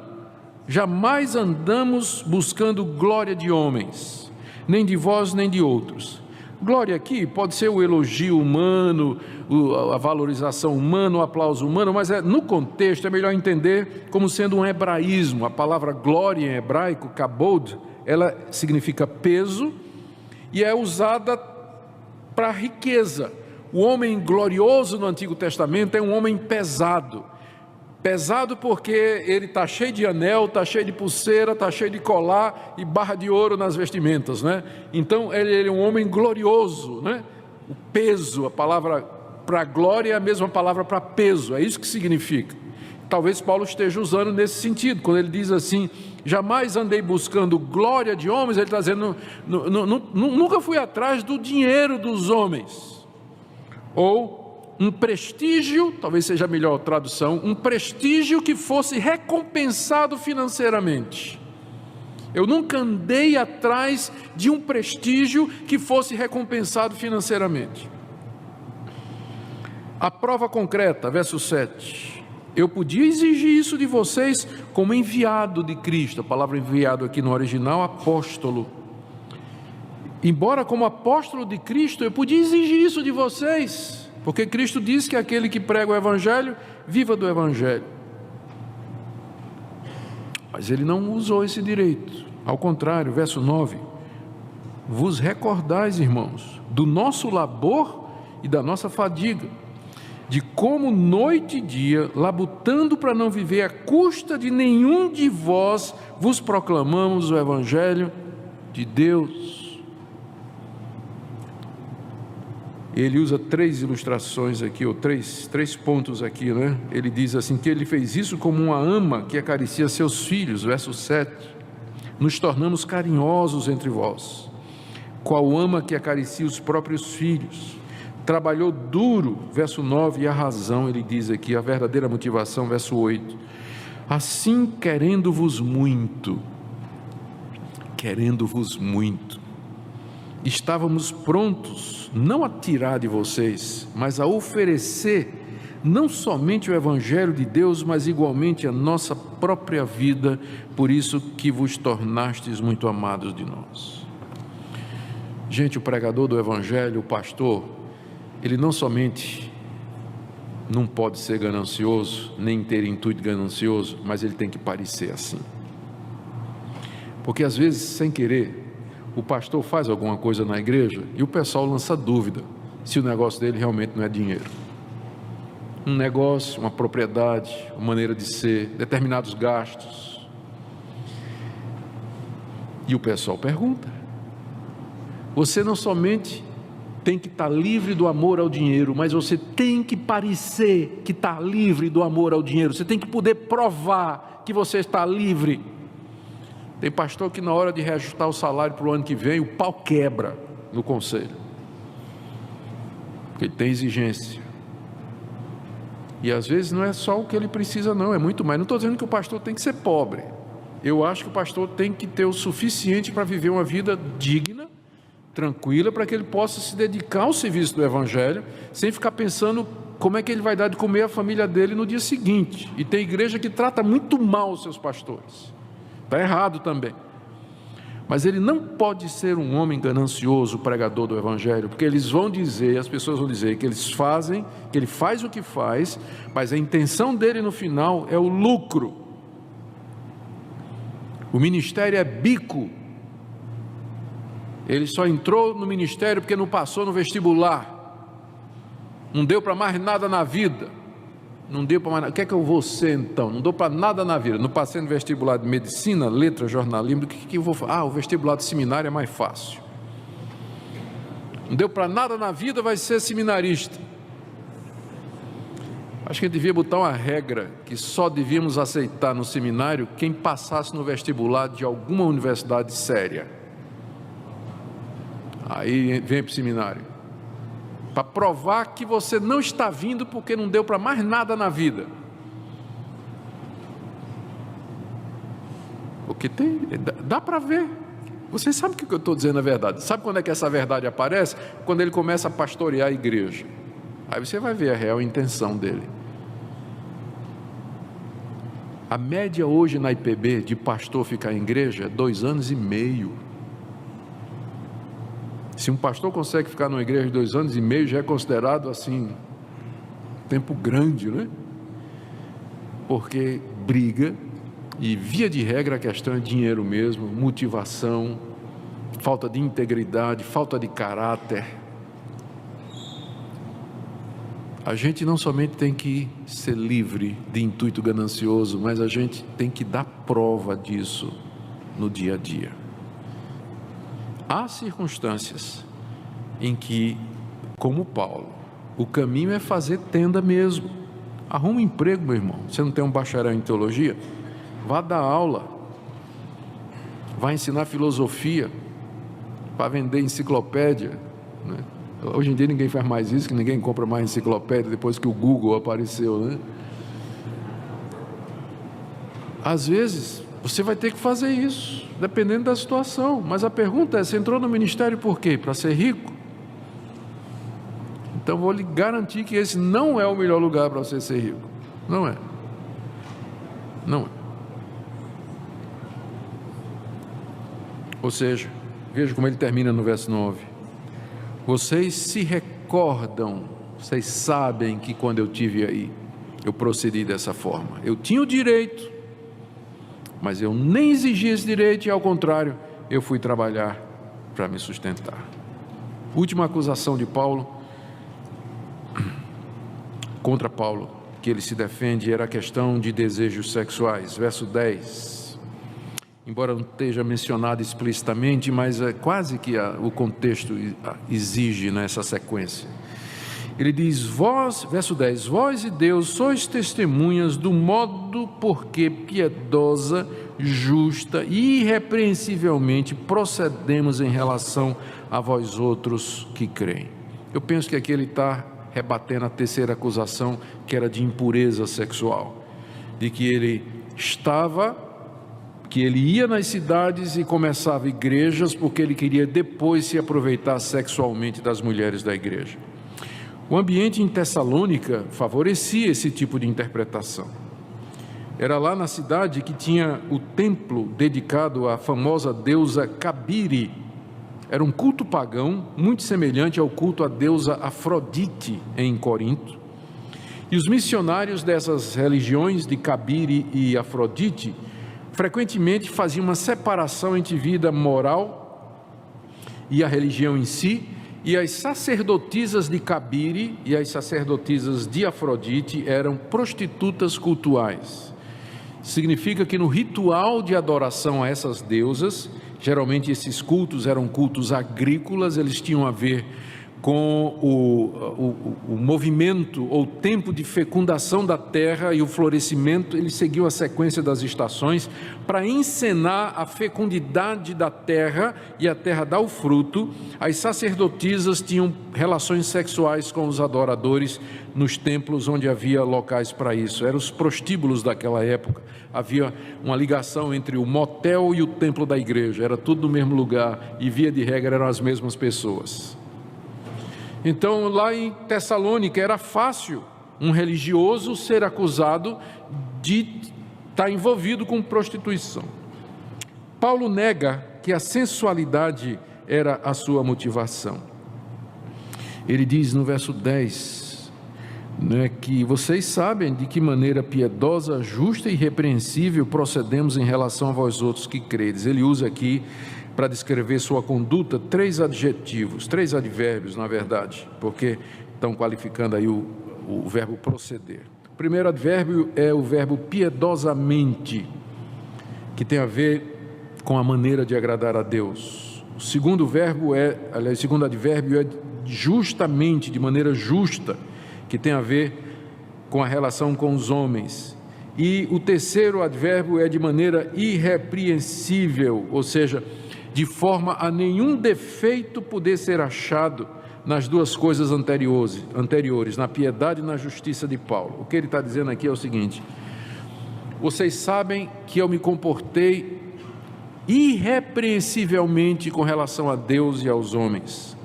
jamais andamos buscando glória de homens, nem de vós, nem de outros. Glória aqui pode ser o elogio humano, a valorização humana, o aplauso humano, mas no contexto é melhor entender como sendo um hebraísmo. A palavra glória em hebraico, kabod, ela significa peso e é usada para riqueza. O homem glorioso no Antigo Testamento é um homem pesado. Pesado porque ele está cheio de anel, está cheio de pulseira, está cheio de colar e barra de ouro nas vestimentas, né? Então ele é um homem glorioso, né? O peso, a palavra para glória é a mesma palavra para peso, é isso que significa. Talvez Paulo esteja usando nesse sentido, quando ele diz assim: jamais andei buscando glória de homens, ele está dizendo, nunca fui atrás do dinheiro dos homens, ou um prestígio, talvez seja a melhor tradução, um prestígio que fosse recompensado financeiramente. Eu nunca andei atrás de um prestígio que fosse recompensado financeiramente. A prova concreta, verso 7. Eu podia exigir isso de vocês como enviado de Cristo. A palavra enviado aqui no original, apóstolo. Embora como apóstolo de Cristo, eu podia exigir isso de vocês, porque Cristo diz que aquele que prega o Evangelho, viva do Evangelho. Mas ele não usou esse direito. Ao contrário, verso 9: vos recordais, irmãos, do nosso labor e da nossa fadiga, de como noite e dia, labutando para não viver à custa de nenhum de vós, vos proclamamos o Evangelho de Deus. Ele usa 3 ilustrações aqui, ou três pontos aqui, né? Ele diz assim, que ele fez isso como uma ama que acaricia seus filhos, verso 7. Nos tornamos carinhosos entre vós, qual ama que acaricia os próprios filhos. Trabalhou duro, verso 9, e a razão, ele diz aqui, a verdadeira motivação, verso 8. Assim, querendo-vos muito, estávamos prontos, não a tirar de vocês, mas a oferecer, não somente o Evangelho de Deus, mas igualmente a nossa própria vida, por isso que vos tornastes muito amados de nós. Gente, o pregador do Evangelho, o pastor, ele não somente não pode ser ganancioso, nem ter intuito ganancioso, mas ele tem que parecer assim. Porque às vezes, sem querer, o pastor faz alguma coisa na igreja e o pessoal lança dúvida se o negócio dele realmente não é dinheiro. Um negócio, uma propriedade, uma maneira de ser, determinados gastos. E o pessoal pergunta. Você não somente tem que estar livre do amor ao dinheiro, mas você tem que parecer que está livre do amor ao dinheiro. Você tem que poder provar que você está livre. Tem pastor que na hora de reajustar o salário para o ano que vem, o pau quebra no conselho, porque ele tem exigência, e às vezes não é só o que ele precisa não, é muito mais. Não estou dizendo que o pastor tem que ser pobre, eu acho que o pastor tem que ter o suficiente para viver uma vida digna, tranquila, para que ele possa se dedicar ao serviço do Evangelho, sem ficar pensando como é que ele vai dar de comer a família dele no dia seguinte. E tem igreja que trata muito mal os seus pastores, está errado também, mas ele não pode ser um homem ganancioso, pregador do Evangelho, porque eles vão dizer, as pessoas vão dizer que que ele faz o que faz, mas a intenção dele no final é o lucro. O ministério é bico, ele só entrou no ministério porque não passou no vestibular, não deu para mais nada na vida. Não deu para mais nada. O que é que eu vou ser então? Não deu para nada na vida. Não passei no vestibular de medicina, letras, jornalismo. O que eu vou fazer? O vestibular de seminário é mais fácil. Não deu para nada na vida, vai ser seminarista. Acho que devia botar uma regra que só devíamos aceitar no seminário quem passasse no vestibular de alguma universidade séria. Aí vem para o seminário, para provar que você não está vindo porque não deu para mais nada na vida. Porque dá para ver. Vocês sabem o que eu estou dizendo é verdade. Sabe quando é que essa verdade aparece? Quando ele começa a pastorear a igreja. Aí você vai ver a real intenção dele. A média hoje na IPB de pastor ficar em igreja é 2 anos e meio. Se um pastor consegue ficar numa igreja de 2 anos e meio, já é considerado assim, tempo grande, né? Porque briga, e via de regra a questão é dinheiro mesmo, motivação, falta de integridade, falta de caráter. A gente não somente tem que ser livre de intuito ganancioso, mas a gente tem que dar prova disso no dia a dia. Há circunstâncias em que, como Paulo, o caminho é fazer tenda mesmo. Arruma um emprego, meu irmão. Você não tem um bacharel em teologia? Vá dar aula, vá ensinar filosofia, vá vender enciclopédia, né? Hoje em dia ninguém faz mais isso, que ninguém compra mais enciclopédia depois que o Google apareceu, né? Às vezes você vai ter que fazer isso, dependendo da situação. Mas a pergunta é: você entrou no ministério por quê? Para ser rico? Então vou lhe garantir que esse não é o melhor lugar para você ser rico. Não é. Não é. Ou seja, veja como ele termina no verso 9. Vocês se recordam, vocês sabem que quando eu estive aí, eu procedi dessa forma. Eu tinha o direito, mas eu nem exigi esse direito, e ao contrário, eu fui trabalhar para me sustentar. Última acusação de Paulo, contra Paulo, que ele se defende, era a questão de desejos sexuais. Verso 10. Embora não esteja mencionado explicitamente, mas é quase que o contexto exige nessa sequência. Ele diz: verso 10, vós e Deus sois testemunhas do modo porque piedosa, justa e irrepreensivelmente procedemos em relação a vós outros que creem. Eu penso que aqui ele está rebatendo a terceira acusação, que era de impureza sexual, de que ele ia nas cidades e começava igrejas porque ele queria depois se aproveitar sexualmente das mulheres da igreja. O ambiente em Tessalônica favorecia esse tipo de interpretação. Era lá na cidade que tinha o templo dedicado à famosa deusa Cabiri. Era um culto pagão muito semelhante ao culto à deusa Afrodite em Corinto. E os missionários dessas religiões de Cabiri e Afrodite frequentemente faziam uma separação entre vida moral e a religião em si, e as sacerdotisas de Cabiri e as sacerdotisas de Afrodite eram prostitutas cultuais. Significa que no ritual de adoração a essas deusas, geralmente esses cultos eram cultos agrícolas, eles tinham a ver com o movimento ou tempo de fecundação da terra e o florescimento. Ele seguiu a sequência das estações para encenar a fecundidade da terra e a terra dar o fruto. As sacerdotisas tinham relações sexuais com os adoradores nos templos onde havia locais para isso. Eram os prostíbulos daquela época. Havia uma ligação entre o motel e o templo da igreja, era tudo no mesmo lugar e via de regra eram as mesmas pessoas. Então, lá em Tessalônica era fácil um religioso ser acusado de estar envolvido com prostituição. Paulo nega que a sensualidade era a sua motivação. Ele diz no verso 10, que vocês sabem de que maneira piedosa, justa e irrepreensível procedemos em relação a vós outros que credes. Ele usa aqui, para descrever sua conduta, 3 adjetivos, 3 advérbios, na verdade, porque estão qualificando aí o verbo proceder. O primeiro advérbio é o verbo piedosamente, que tem a ver com a maneira de agradar a Deus. O segundo advérbio é justamente, de maneira justa, que tem a ver com a relação com os homens. E o terceiro advérbio é de maneira irrepreensível, ou seja, de forma a nenhum defeito poder ser achado nas duas coisas anteriores, na piedade e na justiça de Paulo. O que ele está dizendo aqui é o seguinte: vocês sabem que eu me comportei irrepreensivelmente com relação a Deus e aos homens.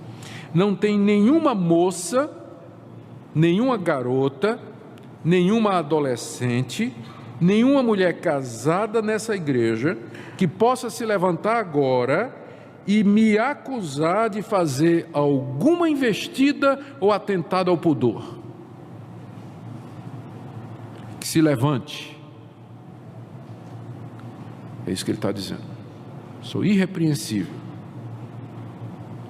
Não tem nenhuma moça nenhuma garota, nenhuma adolescente, nenhuma mulher casada nessa igreja que possa se levantar agora e me acusar de fazer alguma investida ou atentado ao pudor. Que se levante. É isso que ele está dizendo. Sou irrepreensível.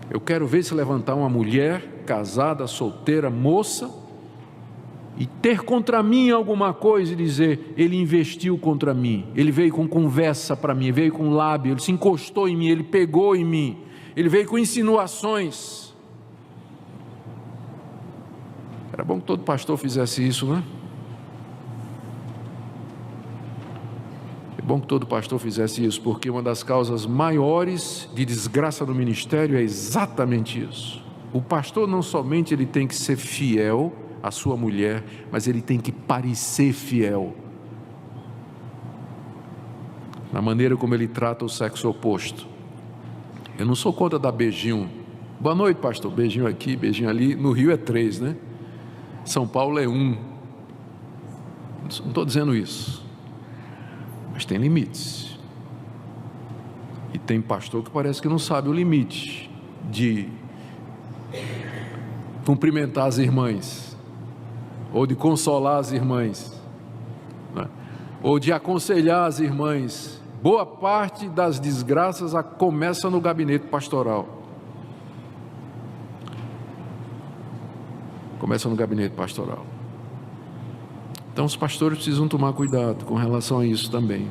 Eu quero ver se levantar uma mulher casada, solteira, moça, e ter contra mim alguma coisa e dizer: ele investiu contra mim, ele veio com conversa para mim, veio com lábio, ele se encostou em mim, ele pegou em mim, ele veio com insinuações. Era bom que todo pastor fizesse isso, né? É bom que todo pastor fizesse isso, porque uma das causas maiores de desgraça no ministério é exatamente isso. O pastor não somente ele tem que ser fiel a sua mulher, mas ele tem que parecer fiel na maneira como ele trata o sexo oposto. Eu não sou contra dar beijinho. Boa noite, pastor, beijinho aqui, beijinho ali. No Rio é 3, né? São Paulo é 1. Não estou dizendo isso, mas tem limites. E tem pastor que parece que não sabe o limite de cumprimentar as irmãs, ou de consolar as irmãs, né? Ou de aconselhar as irmãs. Boa parte das desgraças começa no gabinete pastoral. Começa no gabinete pastoral. Então os pastores precisam tomar cuidado com relação a isso também.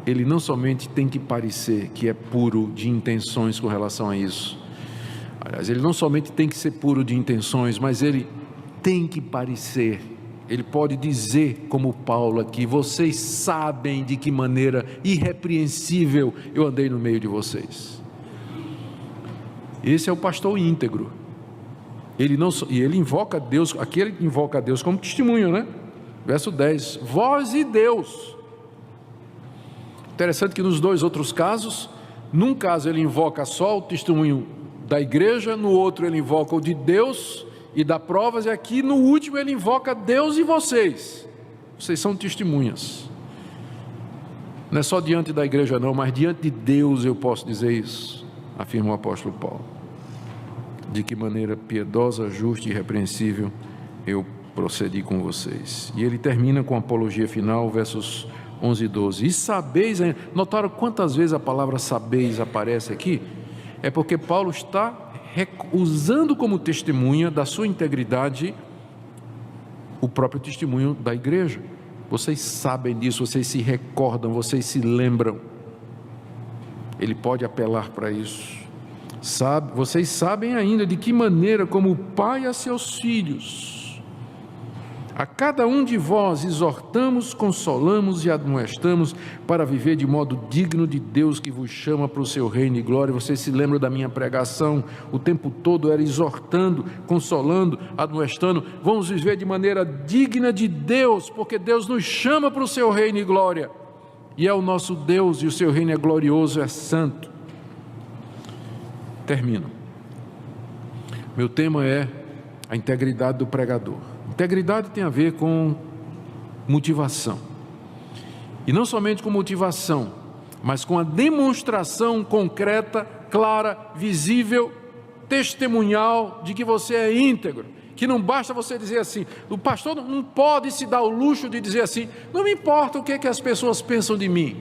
Ele não somente tem que parecer que é puro de intenções com relação a isso. Aliás, ele não somente tem que ser puro de intenções, mas ele tem que parecer. Ele pode dizer, como Paulo aqui: vocês sabem de que maneira irrepreensível eu andei no meio de vocês. Esse é o pastor íntegro. Ele não, e ele invoca Deus, aqui ele invoca Deus como testemunho, né? Verso 10, vós e Deus. Interessante que nos dois outros casos, num caso ele invoca só o testemunho da igreja, no outro ele invoca o de Deus e dá provas, e aqui no último ele invoca Deus e vocês são testemunhas. Não é só diante da igreja não, mas diante de Deus eu posso dizer isso, afirma o apóstolo Paulo. De que maneira piedosa, justa e irrepreensível eu procedi com vocês. E ele termina com a apologia final, versos 11 e 12. E sabeis, notaram quantas vezes a palavra sabeis aparece aqui? É porque Paulo está usando como testemunha da sua integridade o próprio testemunho da igreja. Vocês sabem disso, vocês se recordam, vocês se lembram. Ele pode apelar para isso. Vocês sabem ainda de que maneira, como o pai a seus filhos, a cada um de vós exortamos, consolamos e admoestamos para viver de modo digno de Deus que vos chama para o seu reino e glória. Vocês se lembram da minha pregação? O tempo todo era exortando, consolando, admoestando. Vamos viver de maneira digna de Deus, porque Deus nos chama para o seu reino e glória. E é o nosso Deus, e o seu reino é glorioso, é santo. Termino. Meu tema é a integridade do pregador. Integridade tem a ver com motivação. E não somente com motivação, mas com a demonstração concreta, clara, visível, testemunhal de que você é íntegro. Que não basta você dizer assim. O pastor não pode se dar o luxo de dizer assim: não me importa o que as pessoas pensam de mim.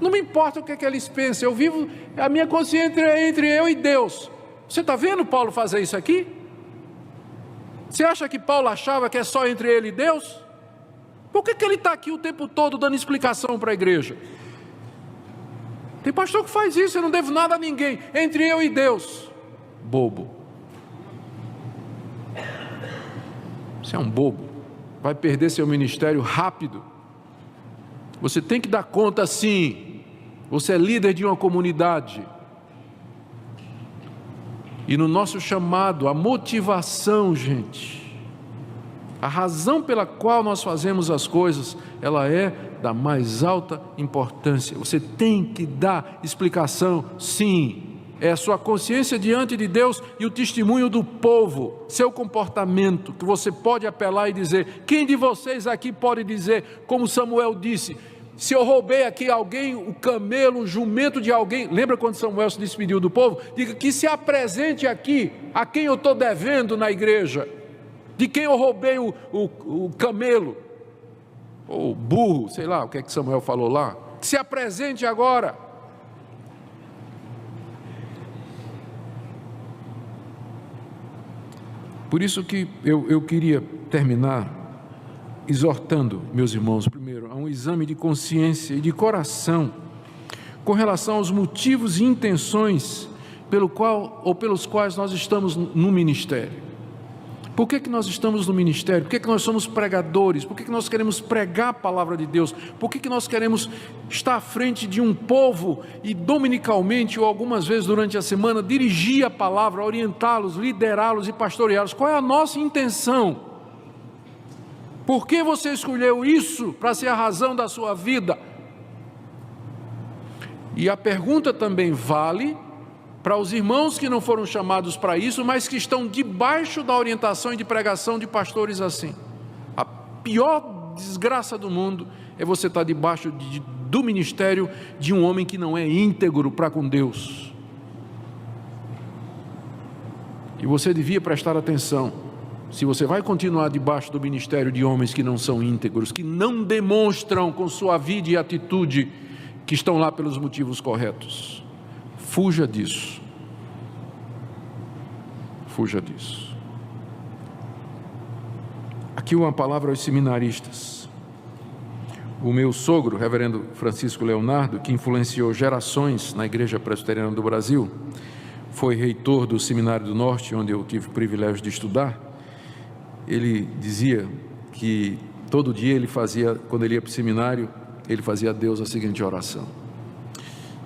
Não me importa o que eles pensam. Eu vivo, a minha consciência é entre eu e Deus. Você está vendo Paulo fazer isso aqui? Você acha que Paulo achava que é só entre ele e Deus? Por que ele está aqui o tempo todo dando explicação para a igreja? Tem pastor que faz isso: eu não devo nada a ninguém, entre eu e Deus. Bobo. Você é um bobo. Vai perder seu ministério rápido. Você tem que dar conta sim. Você é líder de uma comunidade. E no nosso chamado, a motivação, gente, a razão pela qual nós fazemos as coisas, ela é da mais alta importância. Você tem que dar explicação, sim. é a sua consciência diante de Deus e o testemunho do povo, seu comportamento, que você pode apelar e dizer: quem de vocês aqui pode dizer, como Samuel disse, se eu roubei aqui alguém, o camelo, o jumento de alguém, lembra quando Samuel se despediu do povo? Diga que se apresente aqui, a quem eu estou devendo na igreja, de quem eu roubei o camelo, ou burro, sei lá o que é que Samuel falou lá, que se apresente agora. Por isso que eu queria terminar exortando, meus irmãos, primeiro, a um exame de consciência e de coração, com relação aos motivos e intenções pelos quais nós estamos no ministério. Por que nós estamos no ministério? Por que nós somos pregadores? Por que nós queremos pregar a palavra de Deus? Por que nós queremos estar à frente de um povo e dominicalmente ou algumas vezes durante a semana dirigir a palavra, orientá-los, liderá-los e pastoreá-los? Qual é a nossa intenção? Por que você escolheu isso para ser a razão da sua vida? E a pergunta também vale para os irmãos que não foram chamados para isso, mas que estão debaixo da orientação e de pregação de pastores assim. A pior desgraça do mundo é você estar debaixo do ministério de um homem que não é íntegro para com Deus. E você devia prestar atenção. Se você vai continuar debaixo do ministério de homens que não são íntegros, que não demonstram com sua vida e atitude que estão lá pelos motivos corretos, fuja disso. Fuja disso. Aqui uma palavra aos seminaristas. O meu sogro, reverendo Francisco Leonardo, que influenciou gerações na Igreja Presbiteriana do Brasil, foi reitor do Seminário do Norte, onde eu tive o privilégio de estudar. Ele dizia que todo dia ele fazia, quando ele ia para o seminário, ele fazia a Deus a seguinte oração: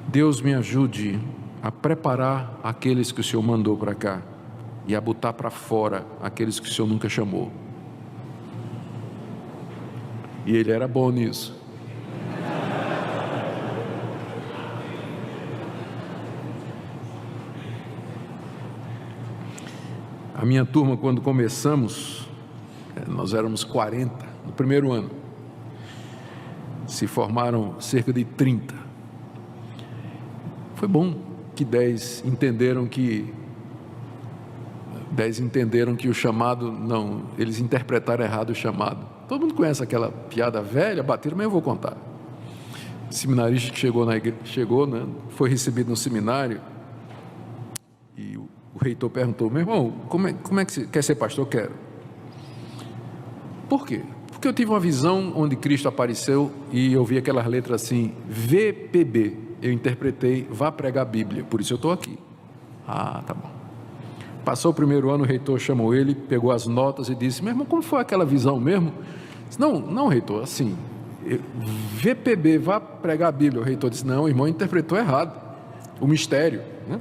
Deus me ajude a preparar aqueles que o Senhor mandou para cá e a botar para fora aqueles que o Senhor nunca chamou. E ele era bom nisso. A minha turma, quando começamos, nós éramos 40 no primeiro ano. Se formaram cerca de 30. Foi bom que 10 entenderam que o chamado, não, eles interpretaram errado o chamado. Todo mundo conhece aquela piada velha, batida, mas eu vou contar. O seminarista que chegou, né, foi recebido no seminário, e o reitor perguntou: meu irmão, como é que você quer ser pastor? Eu quero. Por quê? Porque eu tive uma visão onde Cristo apareceu e eu vi aquelas letras assim, VPB, eu interpretei, vá pregar a Bíblia, por isso eu estou aqui. Ah, tá bom. Passou o primeiro ano, o reitor chamou ele, pegou as notas e disse: meu irmão, como foi aquela visão mesmo? Disse, não, reitor, assim, VPB, vá pregar a Bíblia. O reitor disse: não, o irmão interpretou errado, o mistério, né?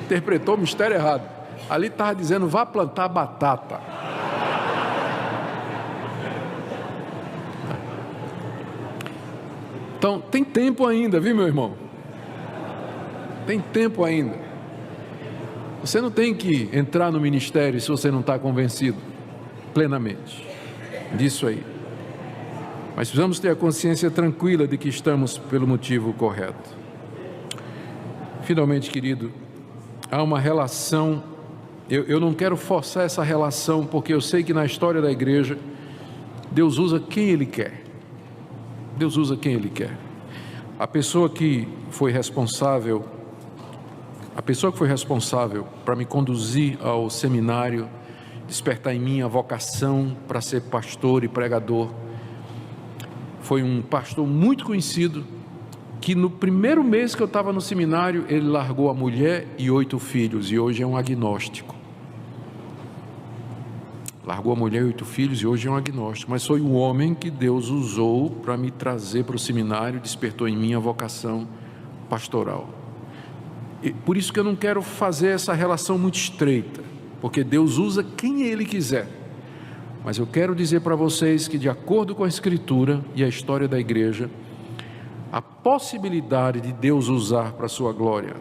Interpretou o mistério errado. Ali estava dizendo, vá plantar batata. Então, tem tempo ainda, viu, meu irmão? Tem tempo ainda. Você não tem que entrar no ministério se você não está convencido plenamente disso aí. Mas precisamos ter a consciência tranquila de que estamos pelo motivo correto. Finalmente, querido, há uma relação, eu não quero forçar essa relação, porque eu sei que na história da igreja, Deus usa quem Ele quer. Deus usa quem Ele quer. A pessoa que foi responsável para me conduzir ao seminário, despertar em mim a vocação para ser pastor e pregador, foi um pastor muito conhecido, que no primeiro mês que eu estava no seminário, ele largou a mulher e 8 filhos, e hoje é um agnóstico. Largou a mulher e 8 filhos e hoje é um agnóstico, mas foi o homem que Deus usou para me trazer para o seminário, despertou em mim a vocação pastoral. E por isso que eu não quero fazer essa relação muito estreita, porque Deus usa quem Ele quiser. Mas eu quero dizer para vocês que, de acordo com a Escritura e a história da igreja, a possibilidade de Deus usar para a sua glória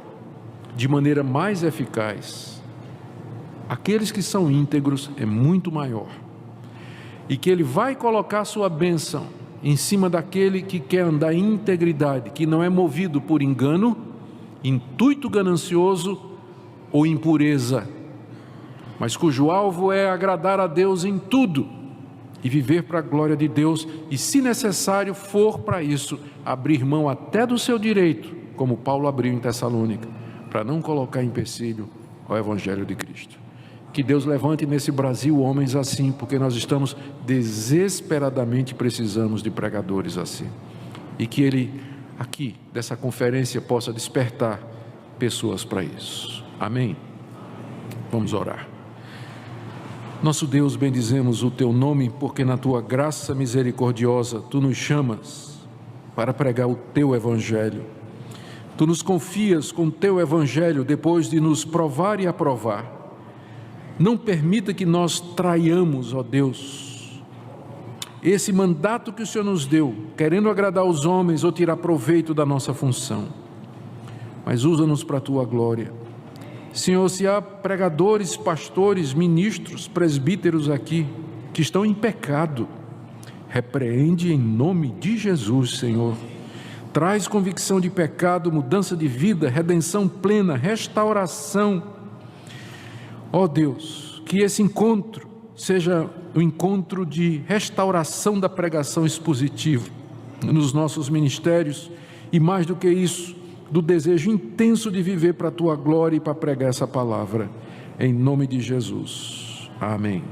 de maneira mais eficaz, aqueles que são íntegros é muito maior, e que Ele vai colocar sua bênção em cima daquele que quer andar em integridade, que não é movido por engano, intuito ganancioso ou impureza, mas cujo alvo é agradar a Deus em tudo e viver para a glória de Deus, e se necessário for para isso, abrir mão até do seu direito, como Paulo abriu em Tessalônica, para não colocar empecilho ao Evangelho de Cristo. Que Deus levante nesse Brasil homens assim, porque nós estamos desesperadamente precisamos de pregadores assim. E que Ele, aqui, dessa conferência, possa despertar pessoas para isso. Amém? Vamos orar. Nosso Deus, bendizemos o Teu nome, porque na Tua graça misericordiosa, Tu nos chamas para pregar o Teu Evangelho. Tu nos confias com o Teu Evangelho depois de nos provar e aprovar. Não permita que nós traiamos, ó Deus, esse mandato que o Senhor nos deu, querendo agradar os homens ou tirar proveito da nossa função, mas usa-nos para a Tua glória. Senhor, se há pregadores, pastores, ministros, presbíteros aqui, que estão em pecado, repreende em nome de Jesus, Senhor. Traz convicção de pecado, mudança de vida, redenção plena, restauração. Ó Deus, que esse encontro seja o encontro de restauração da pregação expositiva nos nossos ministérios, e mais do que isso, do desejo intenso de viver para a Tua glória e para pregar essa palavra, em nome de Jesus. Amém.